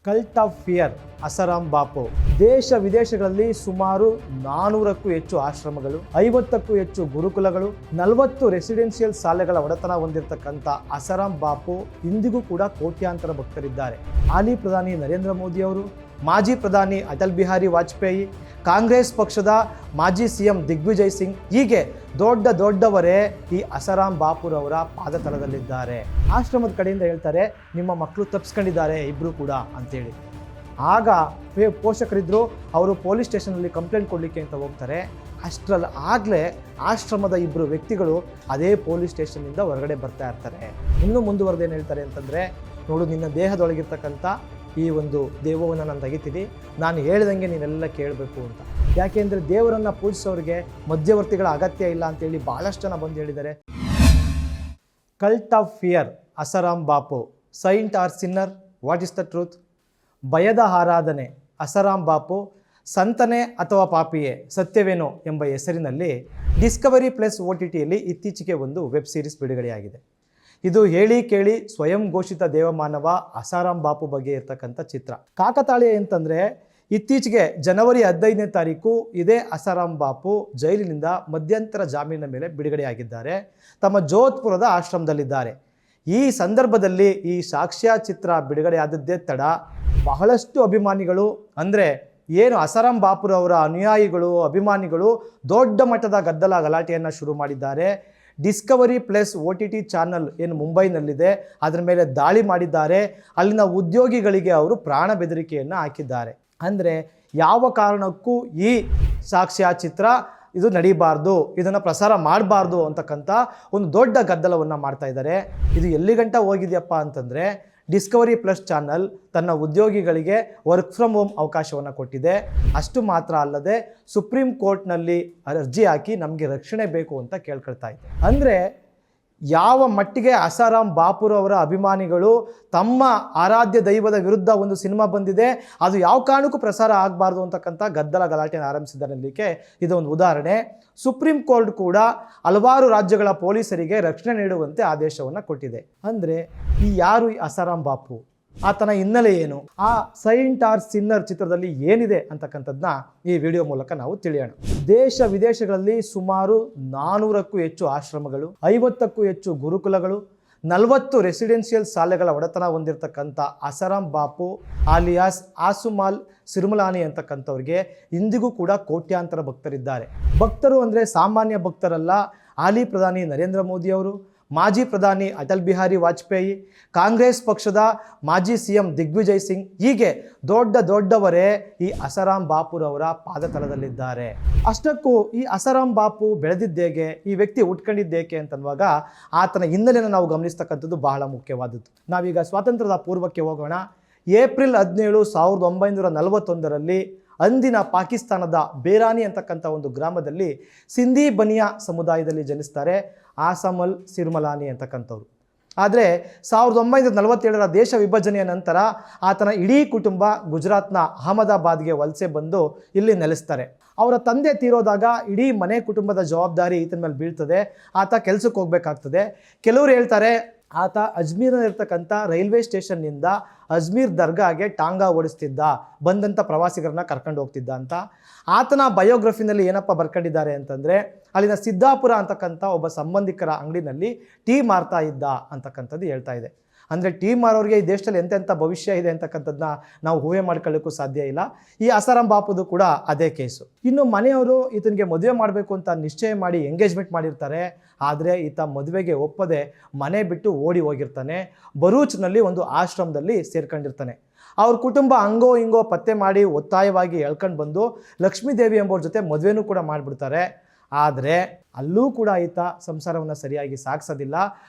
Cult of fear Asaram Bapu. ದೇಶ ವಿದೇಶಗಳಲ್ಲಿ ಸುಮಾರು 400ಕ್ಕೂ ಹೆಚ್ಚು ಆಶ್ರಮಗಳು, 50ಕ್ಕೂ ಹೆಚ್ಚು ಗುರುಕುಲಗಳು, 40 ರೆಸಿಡೆನ್ಷಿಯಲ್ ಶಾಲೆಗಳ ಒಡೆತನ ಹೊಂದಿರತಕ್ಕಂಥ ಅಸಾರಾಂ ಬಾಪು ಇಂದಿಗೂ ಕೂಡ ಕೋಟ್ಯಾಂತರ ಭಕ್ತರಿದ್ದಾರೆ. ಹಾಲಿ ಪ್ರಧಾನಿ ನರೇಂದ್ರ ಮೋದಿ ಅವರು, ಮಾಜಿ ಪ್ರಧಾನಿ ಅಟಲ್ ಬಿಹಾರಿ ವಾಜಪೇಯಿ, ಕಾಂಗ್ರೆಸ್ ಪಕ್ಷದ ಮಾಜಿ CM ದಿಗ್ವಿಜಯ್ ಸಿಂಗ್, ಹೀಗೆ ದೊಡ್ಡವರೇ ಈ ಅಸಾರಾಂ ಬಾಪುರವರ ಪಾದತಲದಲ್ಲಿದ್ದಾರೆ. ಆಶ್ರಮದ ಕಡೆಯಿಂದ ಹೇಳ್ತಾರೆ, ನಿಮ್ಮ ಮಕ್ಕಳು ತಪ್ಪಿಸ್ಕೊಂಡಿದ್ದಾರೆ ಇಬ್ಬರು ಕೂಡ ಅಂತೇಳಿ. ಆಗ ಪೋಷಕರಿದ್ದರು, ಅವರು ಪೊಲೀಸ್ ಸ್ಟೇಷನಲ್ಲಿ ಕಂಪ್ಲೇಂಟ್ ಕೊಡಲಿಕ್ಕೆ ಅಂತ ಹೋಗ್ತಾರೆ. ಅಷ್ಟರಲ್ಲಿ ಆಗಲೇ ಆಶ್ರಮದ ಇಬ್ಬರು ವ್ಯಕ್ತಿಗಳು ಅದೇ ಪೊಲೀಸ್ ಸ್ಟೇಷನ್ನಿಂದ ಹೊರಗಡೆ ಬರ್ತಾ ಇರ್ತಾರೆ. ಇನ್ನೂ ಮುಂದುವರೆದೇನು ಹೇಳ್ತಾರೆ ಅಂತಂದರೆ, ನೋಡು, ನಿನ್ನ ದೇಹದೊಳಗಿರ್ತಕ್ಕಂಥ ಈ ಒಂದು ದೇವವನ್ನು ನಾನು ತೆಗಿತೀನಿ, ನಾನು ಹೇಳ್ದಂಗೆ ನೀನೆಲ್ಲ ಕೇಳಬೇಕು ಅಂತ. ಯಾಕೆಂದರೆ ದೇವರನ್ನು ಪೂಜಿಸೋರಿಗೆ ಮಧ್ಯವರ್ತಿಗಳ ಅಗತ್ಯ ಇಲ್ಲ ಅಂತೇಳಿ ಭಾಳಷ್ಟು ಜನ ಬಂದು ಹೇಳಿದ್ದಾರೆ. Cult of fear Asaram Bapu. Saint or sinner, what is the truth? ಭಯದ ಆರಾಧನೆ ಅಸಾರಾಂ ಬಾಪು, ಸಂತನೇ ಅಥವಾ ಪಾಪಿಯೇ, ಸತ್ಯವೇನೋ ಎಂಬ ಹೆಸರಿನಲ್ಲಿ ಡಿಸ್ಕವರಿ ಪ್ಲಸ್ OTTಯಲ್ಲಿ ಇತ್ತೀಚೆಗೆ ಒಂದು ವೆಬ್ ಸೀರೀಸ್ ಬಿಡುಗಡೆಯಾಗಿದೆ. ಇದು ಹೇಳಿ ಕೇಳಿ ಸ್ವಯಂ ಘೋಷಿತ ದೇವಮಾನವ ಅಸಾರಾಂ ಬಾಪು ಬಗ್ಗೆ ಇರ್ತಕ್ಕಂಥ ಚಿತ್ರ. ಕಾಕತಾಳೀಯ ಅಂತಂದರೆ, ಇತ್ತೀಚೆಗೆ ಜನವರಿ 15ನೇ ತಾರೀಕು ಇದೇ ಅಸಾರಾಂ ಬಾಪು ಜೈಲಿನಿಂದ ಮಧ್ಯಂತರ ಜಾಮೀನಿನ ಮೇಲೆ ಬಿಡುಗಡೆಯಾಗಿದ್ದಾರೆ. ತಮ್ಮ ಜೋಧ್ಪುರದ ಆಶ್ರಮದಲ್ಲಿದ್ದಾರೆ. ಈ ಸಂದರ್ಭದಲ್ಲಿ ಈ ಸಾಕ್ಷ್ಯಚಿತ್ರ ಬಿಡುಗಡೆಯಾದದ್ದೇ ತಡ ಬಹಳಷ್ಟು ಅಭಿಮಾನಿಗಳು, ಅಂದರೆ ಏನು ಅಸಾರಾಂ ಬಾಪುರವರ ಅನುಯಾಯಿಗಳು, ಅಭಿಮಾನಿಗಳು ದೊಡ್ಡ ಮಟ್ಟದ ಗದ್ದಲ ಗಲಾಟೆಯನ್ನು ಶುರು ಮಾಡಿದ್ದಾರೆ. ಡಿಸ್ಕವರಿ ಪ್ಲಸ್ OTT ಚಾನಲ್ ಏನು ಮುಂಬೈನಲ್ಲಿದೆ ಅದರ ಮೇಲೆ ದಾಳಿ ಮಾಡಿದ್ದಾರೆ. ಅಲ್ಲಿನ ಉದ್ಯೋಗಿಗಳಿಗೆ ಅವರು ಪ್ರಾಣ ಬೆದರಿಕೆಯನ್ನು ಹಾಕಿದ್ದಾರೆ. ಅಂದರೆ ಯಾವ ಕಾರಣಕ್ಕೂ ಈ ಸಾಕ್ಷ್ಯಚಿತ್ರ ಇದು ನಡೀಬಾರ್ದು, ಇದನ್ನು ಪ್ರಸಾರ ಮಾಡಬಾರ್ದು ಅಂತಕ್ಕಂಥ ಒಂದು ದೊಡ್ಡ ಗದ್ದಲವನ್ನು ಮಾಡ್ತಾ ಇದ್ದಾರೆ. ಇದು ಎಲ್ಲಿಗಂಟ ಹೋಗಿದೆಯಪ್ಪ ಅಂತಂದರೆ, ಡಿಸ್ಕವರಿ ಪ್ಲಸ್ ಚಾನಲ್ ತನ್ನ ಉದ್ಯೋಗಿಗಳಿಗೆ ವರ್ಕ್ ಫ್ರಮ್ ಹೋಮ್ ಅವಕಾಶವನ್ನು ಕೊಟ್ಟಿದೆ. ಅಷ್ಟು ಮಾತ್ರ ಅಲ್ಲದೆ ಸುಪ್ರೀಂ ಕೋರ್ಟ್ನಲ್ಲಿ ಅರ್ಜಿ ಹಾಕಿ ನಮಗೆ ರಕ್ಷಣೆ ಬೇಕು ಅಂತ ಕೇಳ್ಕೊಳ್ತಾ ಇದೆ. ಅಂದರೆ ಯಾವ ಮಟ್ಟಿಗೆ ಅಸಾರಾಂ ಬಾಪುರವರ ಅಭಿಮಾನಿಗಳು ತಮ್ಮ ಆರಾಧ್ಯ ದೈವದ ವಿರುದ್ಧ ಒಂದು ಸಿನಿಮಾ ಬಂದಿದೆ, ಅದು ಯಾವ ಕಾರಣಕ್ಕೂ ಪ್ರಸಾರ ಆಗಬಾರ್ದು ಅಂತಕ್ಕಂಥ ಗದ್ದಲ ಗಲಾಟೆಯನ್ನು ಆರಂಭಿಸಿದ್ದಕ್ಕೆ ಇದು ಒಂದು ಉದಾಹರಣೆ. ಸುಪ್ರೀಂ ಕೋರ್ಟ್ ಕೂಡ ಹಲವಾರು ರಾಜ್ಯಗಳ ಪೊಲೀಸರಿಗೆ ರಕ್ಷಣೆ ನೀಡುವಂತೆ ಆದೇಶವನ್ನು ಕೊಟ್ಟಿದೆ. ಅಂದರೆ ಈ ಯಾರು ಈ ಅಸಾರಾಂ ಬಾಪು, ಆತನ ಹಿನ್ನೆಲೆ ಏನು, ಆ ಸೈಂಟ್ ಆರ್ ಸಿನ್ನರ್ ಚಿತ್ರದಲ್ಲಿ ಏನಿದೆ ಅಂತಕ್ಕಂಥದ್ದನ್ನ ಈ ವಿಡಿಯೋ ಮೂಲಕ ನಾವು ತಿಳಿಯೋಣ. ದೇಶ ವಿದೇಶಗಳಲ್ಲಿ ಸುಮಾರು 400ಕ್ಕೂ ಹೆಚ್ಚು ಆಶ್ರಮಗಳು, 50ಕ್ಕೂ ಹೆಚ್ಚು ಗುರುಕುಲಗಳು, 40 ರೆಸಿಡೆನ್ಷಿಯಲ್ ಶಾಲೆಗಳ ಒಡೆತನ ಹೊಂದಿರತಕ್ಕಂಥ ಅಸಾರಾಂ ಬಾಪು ಆಲಿಯಾಸ್ ಆಸುಮಾಲ್ ಸಿರ್ಮಲಾನಿ ಅಂತಕ್ಕಂಥವ್ರಿಗೆ ಇಂದಿಗೂ ಕೂಡ ಕೋಟ್ಯಾಂತರ ಭಕ್ತರಿದ್ದಾರೆ. ಭಕ್ತರು ಅಂದರೆ ಸಾಮಾನ್ಯ ಭಕ್ತರಲ್ಲ. ಹಾಲಿ ಪ್ರಧಾನಿ ನರೇಂದ್ರ ಮೋದಿ ಅವರು, ಮಾಜಿ ಪ್ರಧಾನಿ ಅಟಲ್ ಬಿಹಾರಿ ವಾಜಪೇಯಿ, ಕಾಂಗ್ರೆಸ್ ಪಕ್ಷದ ಮಾಜಿ CM ದಿಗ್ವಿಜಯ್ ಸಿಂಗ್, ಹೀಗೆ ದೊಡ್ಡವರೇ ಈ ಅಸಾರಾಂ ಬಾಪುರವರ ಪಾದತಲದಲ್ಲಿದ್ದಾರೆ. ಅಷ್ಟಕ್ಕೂ ಈ ಅಸಾರಾಂ ಬಾಪು ಬೆಳೆದಿದ್ದೇಗೆ, ಈ ವ್ಯಕ್ತಿ ಉಟ್ಕೊಂಡಿದ್ದೇಕೆ ಅಂತನ್ನುವಾಗ ಆತನ ಹಿನ್ನೆಲೆಯನ್ನು ನಾವು ಗಮನಿಸ್ತಕ್ಕಂಥದ್ದು ಬಹಳ ಮುಖ್ಯವಾದದ್ದು. ನಾವೀಗ ಸ್ವಾತಂತ್ರ್ಯದ ಪೂರ್ವಕ್ಕೆ ಹೋಗೋಣ. ಏಪ್ರಿಲ್ 17, 1941ರಲ್ಲಿ ಅಂದಿನ ಪಾಕಿಸ್ತಾನದ ಬೇರಾನಿ ಅಂತಕ್ಕಂಥ ಒಂದು ಗ್ರಾಮದಲ್ಲಿ ಸಿಂಧಿ ಬನಿಯಾ ಸಮುದಾಯದಲ್ಲಿ ಜನಿಸ್ತಾರೆ ಆಸಮಲ್ ಸಿರ್ಮಲಾನಿ ಅಂತಕ್ಕಂಥವ್ರು. ಆದರೆ 1947ರ ದೇಶ ವಿಭಜನೆಯ ನಂತರ ಆತನ ಇಡೀ ಕುಟುಂಬ ಗುಜರಾತ್ನ ಅಹಮದಾಬಾದ್ಗೆ ವಲಸೆ ಬಂದು ಇಲ್ಲಿ ನೆಲೆಸ್ತಾರೆ. ಅವರ ತಂದೆ ತೀರೋದಾಗ ಇಡೀ ಮನೆ ಕುಟುಂಬದ ಜವಾಬ್ದಾರಿ ಈತನ ಮೇಲೆ ಬೀಳ್ತದೆ. ಆತ ಕೆಲಸಕ್ಕೆ ಹೋಗಬೇಕಾಗ್ತದೆ. ಕೆಲವರು ಹೇಳ್ತಾರೆ ಆತ ಅಜ್ಮೀರ್ನಲ್ಲಿರ್ತಕ್ಕಂಥ ರೈಲ್ವೆ ಸ್ಟೇಷನ್ನಿಂದ ಅಜ್ಮೀರ್ ದರ್ಗಾಗೆ ಟಾಂಗಾ ಓಡಿಸ್ತಿದ್ದ, ಬಂದಂಥ ಪ್ರವಾಸಿಗರನ್ನ ಕರ್ಕೊಂಡು ಹೋಗ್ತಿದ್ದ ಅಂತ. ಆತನ ಬಯೋಗ್ರಫಿನಲ್ಲಿ ಏನಪ್ಪ ಬರ್ಕೊಂಡಿದ್ದಾರೆ ಅಂತಂದರೆ, ಅಲ್ಲಿನ ಸಿದ್ದಾಪುರ ಅಂತಕ್ಕಂಥ ಒಬ್ಬ ಸಂಬಂಧಿಕರ ಅಂಗಡಿನಲ್ಲಿ ಟೀ ಮಾರ್ತಾ ಇದ್ದ ಅಂತಕ್ಕಂಥದ್ದು ಹೇಳ್ತಾ ಇದೆ. ಅಂದರೆ ಟೀ ಮಾರೋರಿಗೆ ಈ ದೇಶದಲ್ಲಿ ಎಂತೆಂಥ ಭವಿಷ್ಯ ಇದೆ ಅಂತಕ್ಕಂಥದ್ದನ್ನ ನಾವು ಊಹೆ ಮಾಡ್ಕೊಳ್ಳೋಕ್ಕೂ ಸಾಧ್ಯ ಇಲ್ಲ. ಈ ಅಸಾರಾಂ ಬಾಪುದು ಕೂಡ ಅದೇ ಕೇಸು. ಇನ್ನು ಮನೆಯವರು ಈತನಿಗೆ ಮದುವೆ ಮಾಡಬೇಕು ಅಂತ ನಿಶ್ಚಯ ಮಾಡಿ ಎಂಗೇಜ್ಮೆಂಟ್ ಮಾಡಿರ್ತಾರೆ. ಆದರೆ ಈತ ಮದುವೆಗೆ ಒಪ್ಪದೆ ಮನೆ ಬಿಟ್ಟು ಓಡಿ ಹೋಗಿರ್ತಾನೆ. ಬರೂಚ್ನಲ್ಲಿ ಒಂದು ಆಶ್ರಮದಲ್ಲಿ ಸೇರ್ಕೊಂಡಿರ್ತಾನೆ. ಅವ್ರ ಕುಟುಂಬ ಹಂಗೋ ಹಿಂಗೋ ಪತ್ತೆ ಮಾಡಿ ಒತ್ತಾಯವಾಗಿ ಎಳ್ಕೊಂಡು ಬಂದು ಲಕ್ಷ್ಮೀದೇವಿ ಎಂಬವ್ರ ಜೊತೆ ಮದುವೆನೂ ಕೂಡ ಮಾಡಿಬಿಡ್ತಾರೆ. ಆದರೆ ಅಲ್ಲೂ ಕೂಡ ಈತ ಸಂಸಾರವನ್ನು ಸರಿಯಾಗಿ ಸಾಗಿಸೋದಿಲ್ಲ.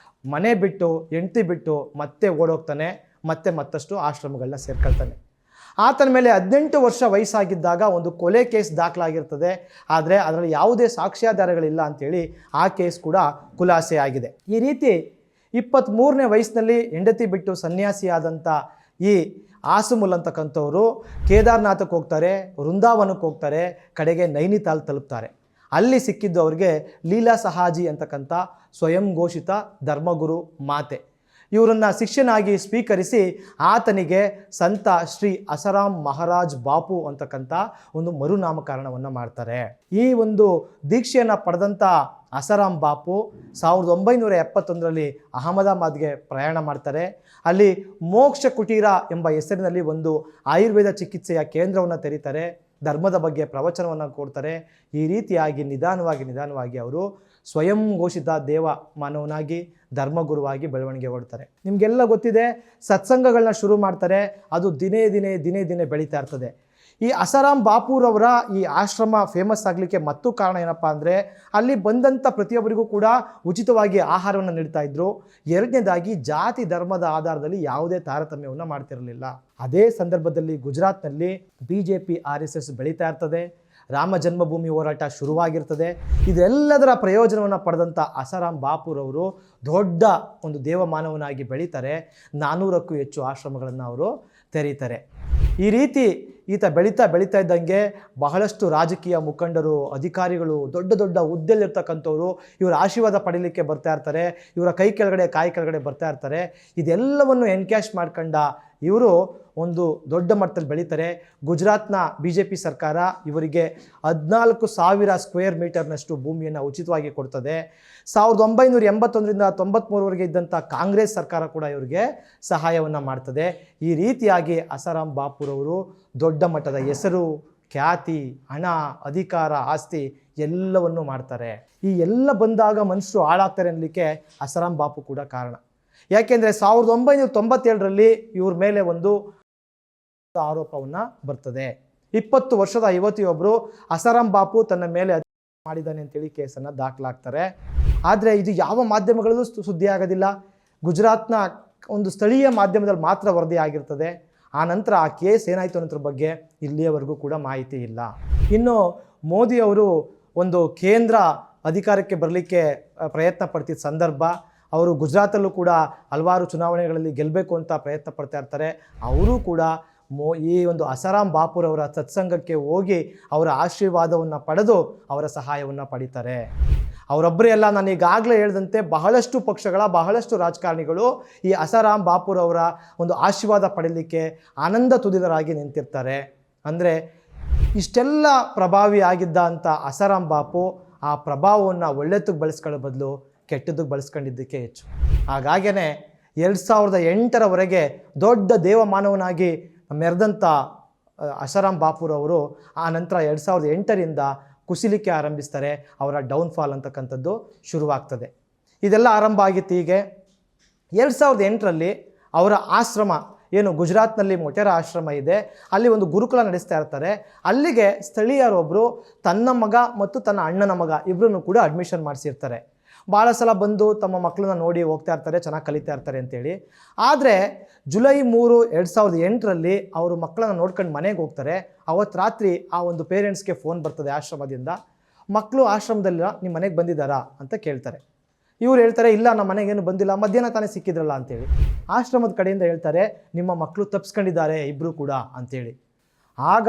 ಮನೆ ಬಿಟ್ಟು ಹೆಂಡತಿ ಬಿಟ್ಟು ಮತ್ತೆ ಓಡೋಗ್ತಾನೆ. ಮತ್ತಷ್ಟು ಆಶ್ರಮಗಳನ್ನ ಸೇರ್ಕೊಳ್ತಾನೆ. ಆತನ ಮೇಲೆ 18 ವರ್ಷ ವಯಸ್ಸಾಗಿದ್ದಾಗ ಒಂದು ಕೊಲೆ ಕೇಸ್ ದಾಖಲಾಗಿರ್ತದೆ. ಆದರೆ ಅದರಲ್ಲಿ ಯಾವುದೇ ಸಾಕ್ಷ್ಯಾಧಾರಗಳಿಲ್ಲ ಅಂಥೇಳಿ ಆ ಕೇಸ್ ಕೂಡ ಖುಲಾಸೆ ಆಗಿದೆ. ಈ ರೀತಿ 23ನೇ ವಯಸ್ಸಿನಲ್ಲಿ ಹೆಂಡತಿ ಬಿಟ್ಟು ಸನ್ಯಾಸಿಯಾದಂಥ ಈ ಆಸುಮುಲ್ ಅಂತಕ್ಕಂಥವರು ಕೇದಾರ್ನಾಥಕ್ಕೆ ಹೋಗ್ತಾರೆ, ವೃಂದಾವನಕ್ಕೆ ಹೋಗ್ತಾರೆ, ಕಡೆಗೆ ನೈನಿತಾಲ್ ತಲುಪ್ತಾರೆ. ಅಲ್ಲಿ ಸಿಕ್ಕಿದ್ದು ಅವರಿಗೆ ಲೀಲಾ ಸಹಾಜಿ ಅಂತಕ್ಕಂಥ ಸ್ವಯಂ ಘೋಷಿತ ಧರ್ಮಗುರು ಮಾತೆ. ಇವರನ್ನು ಶಿಷ್ಯನಾಗಿ ಸ್ವೀಕರಿಸಿ ಆತನಿಗೆ ಸಂತ ಶ್ರೀ ಅಸಾರಾಂ ಮಹಾರಾಜ್ ಬಾಪು ಅಂತಕ್ಕಂಥ ಒಂದು ಮರುನಾಮಕರಣವನ್ನು ಮಾಡ್ತಾರೆ. ಈ ಒಂದು ದೀಕ್ಷೆಯನ್ನು ಪಡೆದಂಥ ಅಸಾರಾಂ ಬಾಪು 1971ರಲ್ಲಿ ಅಹಮದಾಬಾದ್ಗೆ ಪ್ರಯಾಣ ಮಾಡ್ತಾರೆ. ಅಲ್ಲಿ ಮೋಕ್ಷ ಕುಟೀರ ಎಂಬ ಹೆಸರಿನಲ್ಲಿ ಒಂದು ಆಯುರ್ವೇದ ಚಿಕಿತ್ಸೆಯ ಕೇಂದ್ರವನ್ನು ತೆರೀತಾರೆ. ಧರ್ಮದ ಬಗ್ಗೆ ಪ್ರವಚನವನ್ನು ಕೊಡ್ತಾರೆ. ಈ ರೀತಿಯಾಗಿ ನಿಧಾನವಾಗಿ ಅವರು ಸ್ವಯಂ ಘೋಷಿತ ದೇವ ಮಾನವನಾಗಿ ಧರ್ಮಗುರುವಾಗಿ ಬೆಳವಣಿಗೆ ಹೊಡ್ತಾರೆ. ನಿಮಗೆಲ್ಲ ಗೊತ್ತಿದೆ, ಸತ್ಸಂಗಗಳನ್ನ ಶುರು ಮಾಡ್ತಾರೆ. ಅದು ದಿನೇ ದಿನೇ ಬೆಳೀತಾ ಇರ್ತದೆ. ಈ ಅಸಾರಾಂ ಬಾಪುರವರ ಈ ಆಶ್ರಮ ಫೇಮಸ್ ಆಗಲಿಕ್ಕೆ ಮತ್ತೂ ಕಾರಣ ಏನಪ್ಪ ಅಂದರೆ, ಅಲ್ಲಿ ಬಂದಂಥ ಪ್ರತಿಯೊಬ್ಬರಿಗೂ ಕೂಡ ಉಚಿತವಾಗಿ ಆಹಾರವನ್ನು ನೀಡ್ತಾ ಇದ್ರು. ಎರಡನೇದಾಗಿ ಜಾತಿ ಧರ್ಮದ ಆಧಾರದಲ್ಲಿ ಯಾವುದೇ ತಾರತಮ್ಯವನ್ನು ಮಾಡ್ತಿರಲಿಲ್ಲ. ಅದೇ ಸಂದರ್ಭದಲ್ಲಿ ಗುಜರಾತ್ನಲ್ಲಿ BJP RSS ಬೆಳೀತಾ ಇರ್ತದೆ. ರಾಮ ಜನ್ಮಭೂಮಿ ಹೋರಾಟ ಶುರುವಾಗಿರ್ತದೆ. ಇದೆಲ್ಲದರ ಪ್ರಯೋಜನವನ್ನು ಪಡೆದಂಥ ಅಸಾರಾಂ ಬಾಪುರವರು ದೊಡ್ಡ ಒಂದು ದೇವಮಾನವನಾಗಿ ಬೆಳೀತಾರೆ. 400ಕ್ಕೂ ಹೆಚ್ಚು ಆಶ್ರಮಗಳನ್ನು ಅವರು ತೆರೀತಾರೆ. ಈ ರೀತಿ ಈತ ಬೆಳೀತಾ ಇದ್ದಂಗೆ ಬಹಳಷ್ಟು ರಾಜಕೀಯ ಮುಖಂಡರು, ಅಧಿಕಾರಿಗಳು, ದೊಡ್ಡ ಹುದ್ದೆಯಲ್ಲಿರ್ತಕ್ಕಂಥವ್ರು ಇವರ ಆಶೀರ್ವಾದ ಪಡೀಲಿಕ್ಕೆ ಬರ್ತಾ ಇರ್ತಾರೆ. ಇವರ ಕಾಯಿ ಕೆಳಗಡೆ ಬರ್ತಾ ಇರ್ತಾರೆ. ಇದೆಲ್ಲವನ್ನು ಎನ್ಕ್ಯಾಶ್ ಮಾಡ್ಕೊಂಡ ಇವರು ಒಂದು ದೊಡ್ಡ ಮಟ್ಟದಲ್ಲಿ ಬೆಳೀತಾರೆ. ಗುಜರಾತ್ನ BJP ಸರ್ಕಾರ ಇವರಿಗೆ 14,000 ಸ್ಕ್ವೇರ್ ಮೀಟರ್ನಷ್ಟು ಭೂಮಿಯನ್ನು ಉಚಿತವಾಗಿ ಕೊಡ್ತದೆ. 1981ರಿಂದ 93ವರೆಗೆ ಇದ್ದಂಥ ಕಾಂಗ್ರೆಸ್ ಸರ್ಕಾರ ಕೂಡ ಇವರಿಗೆ ಸಹಾಯವನ್ನು ಮಾಡ್ತದೆ. ಈ ರೀತಿಯಾಗಿ ಅಸಾರಾಂ ಬಾಪುರವರು ದೊಡ್ಡ ಮಟ್ಟದ ಹೆಸರು, ಖ್ಯಾತಿ, ಹಣ, ಅಧಿಕಾರ, ಆಸ್ತಿ ಎಲ್ಲವನ್ನೂ ಮಾಡ್ತಾರೆ. ಈ ಎಲ್ಲ ಬಂದಾಗ ಮನುಷ್ಯರು ಹಾಳಾಗ್ತಾರೆ ಅನ್ನಲಿಕ್ಕೆ ಅಸಾರಾಂ ಬಾಪು ಕೂಡ ಕಾರಣ. ಯಾಕೆಂದರೆ 1997ರಲ್ಲಿ ಇವ್ರ ಮೇಲೆ ಒಂದು ಆರೋಪವನ್ನು ಬರ್ತದೆ. 20 ವರ್ಷದ ಯುವತಿಯೊಬ್ಬರು ಅಸಾರಾಂ ಬಾಪು ತನ್ನ ಮೇಲೆ ಮಾಡಿದ್ದಾನೆ ಅಂತೇಳಿ ಕೇಸನ್ನು ದಾಖಲಾಗ್ತಾರೆ. ಆದರೆ ಇದು ಯಾವ ಮಾಧ್ಯಮಗಳಲ್ಲೂ ಸುದ್ದಿ ಆಗೋದಿಲ್ಲ. ಗುಜರಾತ್ನ ಒಂದು ಸ್ಥಳೀಯ ಮಾಧ್ಯಮದಲ್ಲಿ ಮಾತ್ರ ವರದಿ ಆಗಿರ್ತದೆ. ಆ ನಂತರ ಆ ಕೇಸ್ ಏನಾಯಿತು ಅನ್ನೋದ್ರ ಬಗ್ಗೆ ಇಲ್ಲಿಯವರೆಗೂ ಕೂಡ ಮಾಹಿತಿ ಇಲ್ಲ. ಇನ್ನು ಮೋದಿಯವರು ಒಂದು ಕೇಂದ್ರ ಅಧಿಕಾರಕ್ಕೆ ಬರಲಿಕ್ಕೆ ಪ್ರಯತ್ನ ಪಡ್ತಿದ್ದ ಸಂದರ್ಭ, ಅವರು ಗುಜರಾತಲ್ಲೂ ಕೂಡ ಹಲವಾರು ಚುನಾವಣೆಗಳಲ್ಲಿ ಗೆಲ್ಲಬೇಕು ಅಂತ ಪ್ರಯತ್ನ ಪಡ್ತಾ ಇರ್ತಾರೆ. ಅವರು ಕೂಡ ಈ ಒಂದು ಅಸಾರಾಂ ಬಾಪುರವರ ಸತ್ಸಂಗಕ್ಕೆ ಹೋಗಿ ಅವರ ಆಶೀರ್ವಾದವನ್ನು ಪಡೆದು ಅವರ ಸಹಾಯವನ್ನು ಪಡಿತಾರೆ. ಅವರೊಬ್ಬರೇ ಅಲ್ಲ, ನಾನು ಈಗಾಗಲೇ ಹೇಳಿದಂತೆ ಬಹಳಷ್ಟು ಪಕ್ಷಗಳ ಬಹಳಷ್ಟು ರಾಜಕಾರಣಿಗಳು ಈ ಅಸಾರಾಂ ಬಾಪುರವರ ಒಂದು ಆಶೀರ್ವಾದ ಪಡೀಲಿಕ್ಕೆ ಆನಂದ ತುದಿದರಾಗಿ ನಿಂತಿರ್ತಾರೆ. ಅಂದರೆ ಇಷ್ಟೆಲ್ಲ ಪ್ರಭಾವಿ ಆಗಿದ್ದ ಅಂತ ಅಸಾರಾಂ ಬಾಪು ಆ ಪ್ರಭಾವವನ್ನು ಒಳ್ಳೆದಕ್ಕೆ ಬಳಸ್ಕೊಳ್ಳೋ ಬದಲು ಕೆಟ್ಟದಕ್ಕೆ ಬಳಸ್ಕೊಂಡಿದ್ದಕ್ಕೆ ಹೆಚ್ಚು. ಹಾಗಾಗೇ 2008ರವರೆಗೆ ದೊಡ್ಡ ದೇವಮಾನವನಾಗಿ ಮೆರೆದಂಥ ಅಸಾರಾಂ ಬಾಪುರವರು ಆ ನಂತರ 2008ರಿಂದ ಕುಸಿಲಿಕ್ಕೆ ಆರಂಭಿಸ್ತಾರೆ. ಅವರ ಡೌನ್ಫಾಲ್ ಅಂತಕ್ಕಂಥದ್ದು ಶುರುವಾಗ್ತದೆ. ಇದೆಲ್ಲ ಆರಂಭ ಆಗಿತ್ತು. ಹೀಗೆ 2008ರಲ್ಲಿ ಅವರ ಆಶ್ರಮ ಏನು ಗುಜರಾತ್ನಲ್ಲಿ ಮೊಟೆರಾ ಆಶ್ರಮ ಇದೆ, ಅಲ್ಲಿ ಒಂದು ಗುರುಕುಲ ನಡೆಸ್ತಾ ಇರ್ತಾರೆ. ಅಲ್ಲಿಗೆ ಸ್ಥಳೀಯರೊಬ್ಬರು ತನ್ನ ಮಗ ಮತ್ತು ತನ್ನ ಅಣ್ಣನ ಮಗ ಇಬ್ಬರನ್ನು ಕೂಡ ಅಡ್ಮಿಷನ್ ಮಾಡಿಸಿರ್ತಾರೆ. ಭಾಳ ಸಲ ಬಂದು ತಮ್ಮ ಮಕ್ಕಳನ್ನ ನೋಡಿ ಹೋಗ್ತಾ ಇರ್ತಾರೆ, ಚೆನ್ನಾಗಿ ಕಲಿತಾ ಇರ್ತಾರೆ ಅಂತೇಳಿ. ಆದರೆ ಜುಲೈ 3, 2008ರಲ್ಲಿ ಅವರು ಮಕ್ಕಳನ್ನ ನೋಡ್ಕೊಂಡು ಮನೆಗೆ ಹೋಗ್ತಾರೆ. ಅವತ್ತು ರಾತ್ರಿ ಆ ಒಂದು ಪೇರೆಂಟ್ಸ್ಗೆ ಫೋನ್ ಬರ್ತದೆ ಆಶ್ರಮದಿಂದ. ಮಕ್ಕಳು ಆಶ್ರಮದಲ್ಲಿಲ್ಲ, ನಿಮ್ಮ ಮನೆಗೆ ಬಂದಿದ್ದಾರಾ ಅಂತ ಕೇಳ್ತಾರೆ. ಇವ್ರು ಹೇಳ್ತಾರೆ, ಇಲ್ಲ ನಮ್ಮ ಮನೆಗೇನು ಬಂದಿಲ್ಲ, ಮಧ್ಯಾಹ್ನ ತಾನೇ ಸಿಕ್ಕಿದ್ರಲ್ಲ ಅಂತೇಳಿ. ಆಶ್ರಮದ ಕಡೆಯಿಂದ ಹೇಳ್ತಾರೆ, ನಿಮ್ಮ ಮಕ್ಕಳು ತಪ್ಪಿಸ್ಕೊಂಡಿದ್ದಾರೆ ಇಬ್ಬರು ಕೂಡ ಅಂತೇಳಿ. ಆಗ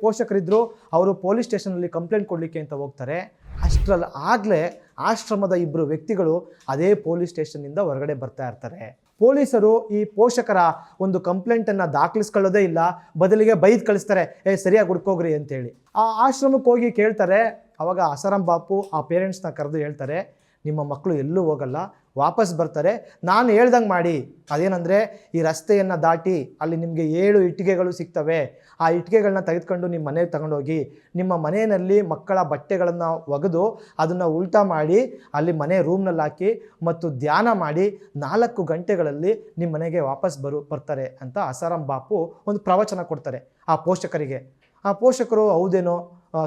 ಪೋಷಕರಿದ್ದರು, ಅವರು ಪೊಲೀಸ್ ಸ್ಟೇಷನಲ್ಲಿ ಕಂಪ್ಲೇಂಟ್ ಕೊಡಲಿಕ್ಕೆ ಅಂತ ಹೋಗ್ತಾರೆ. ಅಷ್ಟರಲ್ಲಿ ಆಗಲೇ ಆಶ್ರಮದ ಇಬ್ಬರು ವ್ಯಕ್ತಿಗಳು ಅದೇ ಪೊಲೀಸ್ ಸ್ಟೇಷನ್ನಿಂದ ಹೊರಗಡೆ ಬರ್ತಾ ಇರ್ತಾರೆ. ಪೊಲೀಸರು ಈ ಪೋಷಕರ ಒಂದು ಕಂಪ್ಲೇಂಟನ್ನು ದಾಖಲಿಸ್ಕೊಳ್ಳೋದೇ ಇಲ್ಲ, ಬದಲಿಗೆ ಬೈದು ಕಳಿಸ್ತಾರೆ, ಸರಿಯಾಗಿ ಹುಡ್ಕೋಗ್ರಿ ಅಂತೇಳಿ. ಆ ಆಶ್ರಮಕ್ಕೆ ಹೋಗಿ ಕೇಳ್ತಾರೆ. ಆವಾಗ ಅಸಾರಾಂ ಬಾಪು ಆ ಪೇರೆಂಟ್ಸ್ನ ಕರೆದು ಹೇಳ್ತಾರೆ, ನಿಮ್ಮ ಮಕ್ಕಳು ಎಲ್ಲೂ ಹೋಗಲ್ಲ, ವಾಪಸ್ ಬರ್ತಾರೆ, ನಾನು ಹೇಳ್ದಂಗೆ ಮಾಡಿ. ಅದೇನೆಂದರೆ, ಈ ರಸ್ತೆಯನ್ನು ದಾಟಿ ಅಲ್ಲಿ ನಿಮಗೆ 7 ಇಟ್ಟಿಗೆಗಳು ಸಿಗ್ತವೆ. ಆ ಇಟ್ಟಿಗೆಗಳನ್ನ ತೆಗೆದುಕೊಂಡು ನಿಮ್ಮ ಮನೆಗೆ ತಗೊಂಡೋಗಿ ನಿಮ್ಮ ಮನೆಯಲ್ಲಿ ಮಕ್ಕಳ ಬಟ್ಟೆಗಳನ್ನು ಒಗೆದು ಅದನ್ನು ಉಲ್ಟಾ ಮಾಡಿ ಅಲ್ಲಿ ಮನೆ ರೂಮ್ನಲ್ಲಿ ಹಾಕಿ ಮತ್ತು ಧ್ಯಾನ ಮಾಡಿ 4 ಗಂಟೆಗಳಲ್ಲಿ ನಿಮ್ಮ ಮನೆಗೆ ವಾಪಸ್ ಬರ್ತಾರೆ ಅಂತ ಅಸಾರಾಂ ಬಾಪು ಒಂದು ಪ್ರವಚನ ಕೊಡ್ತಾರೆ ಆ ಪೋಷಕರಿಗೆ. ಆ ಪೋಷಕರು ಹೌದೇನೋ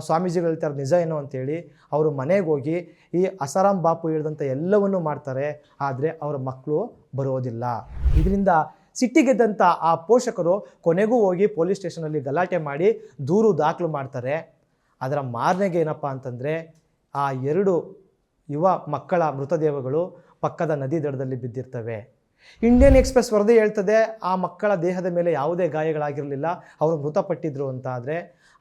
ಸ್ವಾಮೀಜಿಗಳು ಹೇಳ್ತಾರೆ, ನಿಜ ಏನೋ ಅಂತೇಳಿ ಅವರು ಮನೆಗೆ ಹೋಗಿ ಈ ಅಸಾರಾಂ ಬಾಪು ಹೇಳಿದಂಥ ಎಲ್ಲವನ್ನೂ ಮಾಡ್ತಾರೆ. ಆದರೆ ಅವರ ಮಕ್ಕಳು ಬರೋದಿಲ್ಲ. ಇದರಿಂದ ಸಿಟ್ಟಿಗೆದ್ದಂಥ ಆ ಪೋಷಕರು ಕೊನೆಗೂ ಹೋಗಿ ಪೊಲೀಸ್ ಸ್ಟೇಷನಲ್ಲಿ ಗಲಾಟೆ ಮಾಡಿ ದೂರು ದಾಖಲು ಮಾಡ್ತಾರೆ. ಅದರ ಮಾರನೆಗೆ ಏನಪ್ಪ ಅಂತಂದರೆ, ಆ 2 ಯುವ ಮಕ್ಕಳ ಮೃತದೇಹಗಳು ಪಕ್ಕದ ನದಿ ದಡದಲ್ಲಿ ಬಿದ್ದಿರ್ತವೆ. ಇಂಡಿಯನ್ ಎಕ್ಸ್‌ಪ್ರೆಸ್ ವರದಿ ಹೇಳ್ತದೆ ಆ ಮಕ್ಕಳ ದೇಹದ ಮೇಲೆ ಯಾವುದೇ ಗಾಯಗಳಾಗಿರಲಿಲ್ಲ, ಅವರು ಮೃತಪಟ್ಟಿದ್ರು ಅಂತ.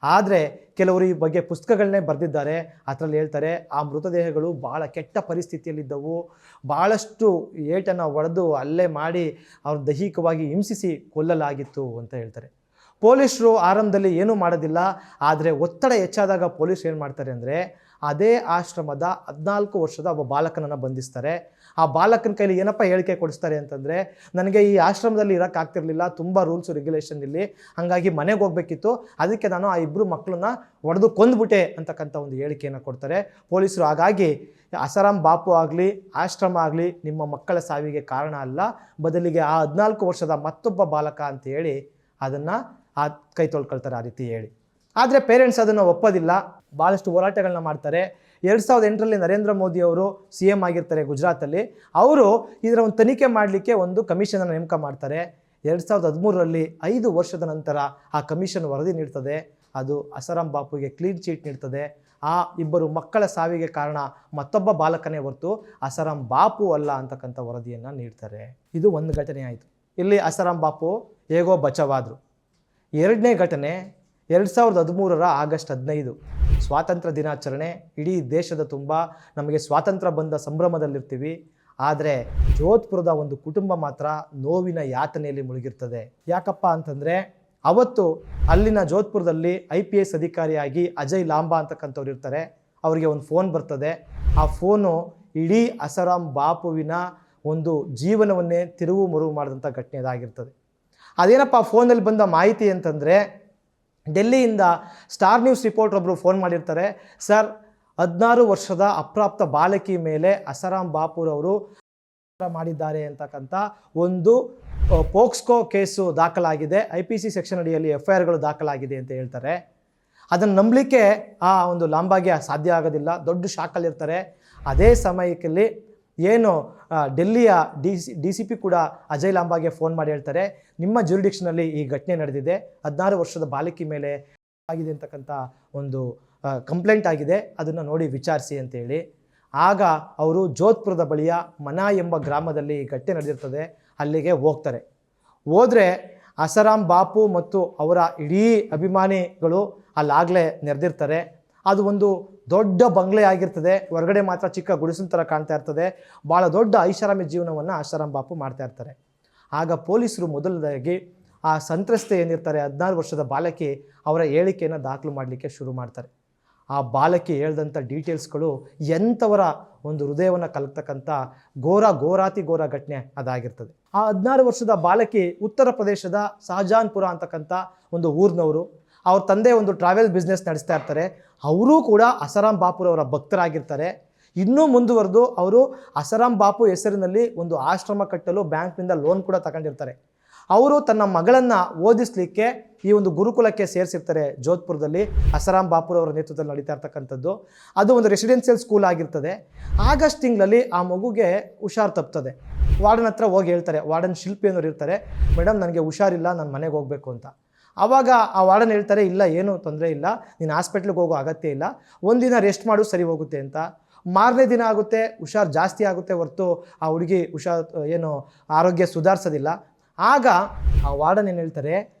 ಆದರೆ ಕೆಲವರು ಈ ಬಗ್ಗೆ ಪುಸ್ತಕಗಳನ್ನೇ ಬರೆದಿದ್ದಾರೆ. ಅದರಲ್ಲಿ ಹೇಳ್ತಾರೆ ಆ ಮೃತದೇಹಗಳು ಭಾಳ ಕೆಟ್ಟ ಪರಿಸ್ಥಿತಿಯಲ್ಲಿದ್ದವು, ಭಾಳಷ್ಟು ಏಟನ್ನು ಹೊಡೆದು ಹಲ್ಲೆ ಮಾಡಿ ಅವ್ರ ದೈಹಿಕವಾಗಿ ಹಿಂಸಿಸಿ ಕೊಲ್ಲಲಾಗಿತ್ತು ಅಂತ ಹೇಳ್ತಾರೆ. ಪೊಲೀಸರು ಆರಂಭದಲ್ಲಿ ಏನೂ ಮಾಡೋದಿಲ್ಲ, ಆದರೆ ಒತ್ತಡ ಹೆಚ್ಚಾದಾಗ ಪೊಲೀಸ್ ಏನು ಮಾಡ್ತಾರೆ ಅಂದರೆ ಅದೇ ಆಶ್ರಮದ 14 ವರ್ಷದ ಒಬ್ಬ ಬಾಲಕನನ್ನು ಬಂಧಿಸ್ತಾರೆ. ಆ ಬಾಲಕನ ಕೈಲಿ ಏನಪ್ಪ ಹೇಳಿಕೆ ಕೊಡಿಸ್ತಾರೆ ಅಂತಂದರೆ, ನನಗೆ ಈ ಆಶ್ರಮದಲ್ಲಿ ಇರೋಕ್ಕಾಗ್ತಿರ್ಲಿಲ್ಲ, ತುಂಬ ರೂಲ್ಸು ರೆಗ್ಯುಲೇಷನ್ ಇಲ್ಲಿ, ಹಾಗಾಗಿ ಮನೆಗೆ ಹೋಗಬೇಕಿತ್ತು, ಅದಕ್ಕೆ ನಾನು ಆ ಇಬ್ಬರು ಮಕ್ಕಳನ್ನ ಹೊಡೆದು ಕೊಂದುಬಿಟ್ಟೆ ಅಂತಕ್ಕಂಥ ಒಂದು ಹೇಳಿಕೆಯನ್ನು ಕೊಡ್ತಾರೆ ಪೊಲೀಸರು. ಹಾಗಾಗಿ ಅಸಾರಾಂ ಬಾಪು ಆಗಲಿ ಆಶ್ರಮ ಆಗಲಿ ನಿಮ್ಮ ಮಕ್ಕಳ ಸಾವಿಗೆ ಕಾರಣ ಅಲ್ಲ, ಬದಲಿಗೆ ಆ 14 ವರ್ಷದ ಮತ್ತೊಬ್ಬ ಬಾಲಕ ಅಂತ ಹೇಳಿ ಅದನ್ನು ಕೈ ತೊಳ್ಕೊಳ್ತಾರೆ ಆ ರೀತಿ ಹೇಳಿ. ಆದರೆ ಪೇರೆಂಟ್ಸ್ ಅದನ್ನು ಒಪ್ಪೋದಿಲ್ಲ, ಭಾಳಷ್ಟು ಹೋರಾಟಗಳನ್ನ ಮಾಡ್ತಾರೆ. 2008ರಲ್ಲಿ ನರೇಂದ್ರ ಮೋದಿ ಅವರು CM ಆಗಿರ್ತಾರೆ ಗುಜರಾತಲ್ಲಿ. ಅವರು ಇದರ ಒಂದು ತನಿಖೆ ಮಾಡಲಿಕ್ಕೆ ಒಂದು ಕಮಿಷನನ್ನು ನೇಮಕ ಮಾಡ್ತಾರೆ. 2013ರಲ್ಲಿ 5 ವರ್ಷದ ನಂತರ ಆ ಕಮಿಷನ್ ವರದಿ ನೀಡ್ತದೆ. ಅದು ಅಸಾರಾಂ ಬಾಪುಗೆ ಕ್ಲೀನ್ ಚೀಟ್ ನೀಡ್ತದೆ. ಆ ಇಬ್ಬರು ಮಕ್ಕಳ ಸಾವಿಗೆ ಕಾರಣ ಮತ್ತೊಬ್ಬ ಬಾಲಕನೇ ಹೊರತು ಅಸಾರಾಂ ಬಾಪು ಅಲ್ಲ ಅಂತಕ್ಕಂಥ ವರದಿಯನ್ನು ನೀಡ್ತಾರೆ. ಇದು ಒಂದು ಘಟನೆ ಆಯಿತು. ಇಲ್ಲಿ ಅಸಾರಾಂ ಬಾಪು ಹೇಗೋ ಬಚಾವಾದರು. ಎರಡನೇ ಘಟನೆ 2013ರ ಆಗಸ್ಟ್ 15 ಸ್ವಾತಂತ್ರ್ಯ ದಿನಾಚರಣೆ. ಇಡೀ ದೇಶದ ತುಂಬ ನಮಗೆ ಸ್ವಾತಂತ್ರ್ಯ ಬಂದ ಸಂಭ್ರಮದಲ್ಲಿರ್ತೀವಿ. ಆದರೆ ಜೋಧ್ಪುರದ ಒಂದು ಕುಟುಂಬ ಮಾತ್ರ ನೋವಿನ ಯಾತನೆಯಲ್ಲಿ ಮುಳುಗಿರ್ತದೆ. ಯಾಕಪ್ಪ ಅಂತಂದರೆ ಅವತ್ತು ಅಲ್ಲಿನ ಜೋಧ್ಪುರದಲ್ಲಿ IPS ಅಧಿಕಾರಿಯಾಗಿ ಅಜಯ್ ಲಾಂಬಾ ಅಂತಕ್ಕಂಥವ್ರು ಇರ್ತಾರೆ. ಅವರಿಗೆ ಒಂದು ಫೋನ್ ಬರ್ತದೆ. ಆ ಫೋನು ಇಡೀ ಅಸಾರಾಂ ಬಾಪುವಿನ ಒಂದು ಜೀವನವನ್ನೇ ತಿರುವು ಮರುವು ಮಾಡಿದಂಥ ಘಟನೆ ಅದಾಗಿರ್ತದೆ. ಅದೇನಪ್ಪ ಫೋನಲ್ಲಿ ಬಂದ ಮಾಹಿತಿ ಅಂತಂದರೆ, ಡೆಲ್ಲಿಯಿಂದ ಸ್ಟಾರ್ ನ್ಯೂಸ್ ರಿಪೋರ್ಟರ್ ಒಬ್ಬರು ಫೋನ್ ಮಾಡಿರ್ತಾರೆ. ಸರ್, 16 ವರ್ಷದ ಅಪ್ರಾಪ್ತ ಬಾಲಕಿ ಮೇಲೆ ಅಸಾರಾಂ ಬಾಪುರವರು ಮಾಡಿದ್ದಾರೆ ಅಂತಕ್ಕಂಥ ಒಂದು ಪೋಕ್ಸ್ಕೋ ಕೇಸು ದಾಖಲಾಗಿದೆ, IPC ಸೆಕ್ಷನ್ ಅಡಿಯಲ್ಲಿ FIRಗಳು ದಾಖಲಾಗಿದೆ ಅಂತ ಹೇಳ್ತಾರೆ. ಅದನ್ನು ನಂಬಲಿಕ್ಕೆ ಆ ಒಂದು ಲಾಂಬಾಗೆ ಸಾಧ್ಯ ಆಗೋದಿಲ್ಲ, ದೊಡ್ಡ ಶಾಕಲ್ಲಿರ್ತಾರೆ. ಅದೇ ಸಮಯದಲ್ಲಿ ಏನು ಡೆಲ್ಲಿಯ DCP ಕೂಡ ಅಜಯ್ ಲಾಂಬಾಗೆ ಫೋನ್ ಮಾಡಿ ಹೇಳ್ತಾರೆ, ನಿಮ್ಮ ಜ್ಯೂರಿಡಿಕ್ಷನಲ್ಲಿ ಈ ಘಟನೆ ನಡೆದಿದೆ, 16 ವರ್ಷದ ಬಾಲಕಿ ಮೇಲೆ ಆಗಿದೆ ಅಂತಕ್ಕಂಥ ಒಂದು ಕಂಪ್ಲೇಂಟ್ ಆಗಿದೆ, ಅದನ್ನು ನೋಡಿ ವಿಚಾರಿಸಿ ಅಂತೇಳಿ. ಆಗ ಅವರು ಜೋಧ್ಪುರದ ಬಳಿಯ ಮನಾ ಎಂಬ ಗ್ರಾಮದಲ್ಲಿ ಈ ಘಟನೆ ನಡೆದಿರ್ತದೆ, ಅಲ್ಲಿಗೆ ಹೋಗ್ತಾರೆ. ಹೋದರೆ ಅಸಾರಾಂ ಬಾಪು ಮತ್ತು ಅವರ ಇಡೀ ಅಭಿಮಾನಿಗಳು ಅಲ್ಲಾಗಲೇ ನೆರೆದಿರ್ತಾರೆ. ಅದು ಒಂದು ದೊಡ್ಡ ಬಂಗ್ಲೆ ಆಗಿರ್ತದೆ, ಹೊರಗಡೆ ಮಾತ್ರ ಚಿಕ್ಕ ಗುಡಿಸಿನ ಥರ ಕಾಣ್ತಾ ಇರ್ತದೆ. ಭಾಳ ದೊಡ್ಡ ಐಷಾರಾಮಿ ಜೀವನವನ್ನು ಅಸಾರಾಂ ಬಾಪು ಮಾಡ್ತಾ ಇರ್ತಾರೆ. ಆಗ ಪೊಲೀಸರು ಮೊದಲದಾಗಿ ಆ ಸಂತ್ರಸ್ತೆ ಏನಿರ್ತಾರೆ 16 ವರ್ಷದ ಬಾಲಕಿ, ಅವರ ಹೇಳಿಕೆಯನ್ನು ದಾಖಲು ಮಾಡಲಿಕ್ಕೆ ಶುರು ಮಾಡ್ತಾರೆ. ಆ ಬಾಲಕಿ ಹೇಳ್ದಂಥ ಡೀಟೇಲ್ಸ್ಗಳು ಎಂಥವರ ಒಂದು ಹೃದಯವನ್ನು ಕಲಕ್ತಕ್ಕಂಥ ಘೋರಾತಿ ಘೋರ ಘಟನೆ ಅದಾಗಿರ್ತದೆ. ಆ 16 ವರ್ಷದ ಬಾಲಕಿ ಉತ್ತರ ಪ್ರದೇಶದ ಶಹಜಾನ್ಪುರ ಅಂತಕ್ಕಂಥ ಒಂದು ಊರಿನವರು. ಅವ್ರ ತಂದೆ ಒಂದು ಟ್ರಾವೆಲ್ ಬಿಸ್ನೆಸ್ ನಡೆಸ್ತಾ ಇರ್ತಾರೆ. ಅವರೂ ಕೂಡ ಅಸಾರಾಂ ಬಾಪುರವರ ಭಕ್ತರಾಗಿರ್ತಾರೆ. ಇನ್ನೂ ಮುಂದುವರೆದು ಅವರು ಅಸಾರಾಂ ಬಾಪು ಹೆಸರಿನಲ್ಲಿ ಒಂದು ಆಶ್ರಮ ಕಟ್ಟಲು ಬ್ಯಾಂಕ್ನಿಂದ ಲೋನ್ ಕೂಡ ತಗೊಂಡಿರ್ತಾರೆ. ಅವರು ತನ್ನ ಮಗಳನ್ನು ಓದಿಸ್ಲಿಕ್ಕೆ ಈ ಒಂದು ಗುರುಕುಲಕ್ಕೆ ಸೇರಿಸಿರ್ತಾರೆ ಜೋಧ್ಪುರದಲ್ಲಿ. ಅಸಾರಾಂ ಬಾಪುರವರ ನೇತೃತ್ವದಲ್ಲಿ ನಡೀತಾ ಇರ್ತಕ್ಕಂಥದ್ದು ಅದು ಒಂದು ರೆಸಿಡೆನ್ಷಿಯಲ್ ಸ್ಕೂಲ್ ಆಗಿರ್ತದೆ. ಆಗಸ್ಟ್ ತಿಂಗಳಲ್ಲಿ ಆ ಮಗುಗೆ ಹುಷಾರು ತಪ್ತದೆ. ವಾರ್ಡನ್ ಹತ್ರ ಹೋಗಿ ಹೇಳ್ತಾರೆ, ವಾರ್ಡನ್ ಶಿಲ್ಪಿ ಅನ್ನೋರು ಇರ್ತಾರೆ, ಮೇಡಮ್ ನನಗೆ ಹುಷಾರಿಲ್ಲ, ನಾನು ಮನೆಗೆ ಹೋಗಬೇಕು ಅಂತ. ಆವಾಗ ಆ ವಾರ್ಡನ್ ಹೇಳ್ತಾರೆ, ಇಲ್ಲ ಏನೂ ತೊಂದರೆ ಇಲ್ಲ, ನೀನು ಹಾಸ್ಪಿಟ್ಲಿಗೆ ಹೋಗೋ ಅಗತ್ಯ ಇಲ್ಲ, ಒಂದಿನ ರೆಸ್ಟ್ ಮಾಡು ಸರಿ ಹೋಗುತ್ತೆ ಅಂತ. ಮಾರನೇ ದಿನ ಆಗುತ್ತೆ, ಹುಷಾರು ಜಾಸ್ತಿ ಆಗುತ್ತೆ ಹೊರತು ಆ ಹುಡುಗಿ ಏನು ಆರೋಗ್ಯ ಸುಧಾರಿಸೋದಿಲ್ಲ. ಆಗ ಆ ವಾರ್ಡನ್ ಏನು ಹೇಳ್ತಾರೆ,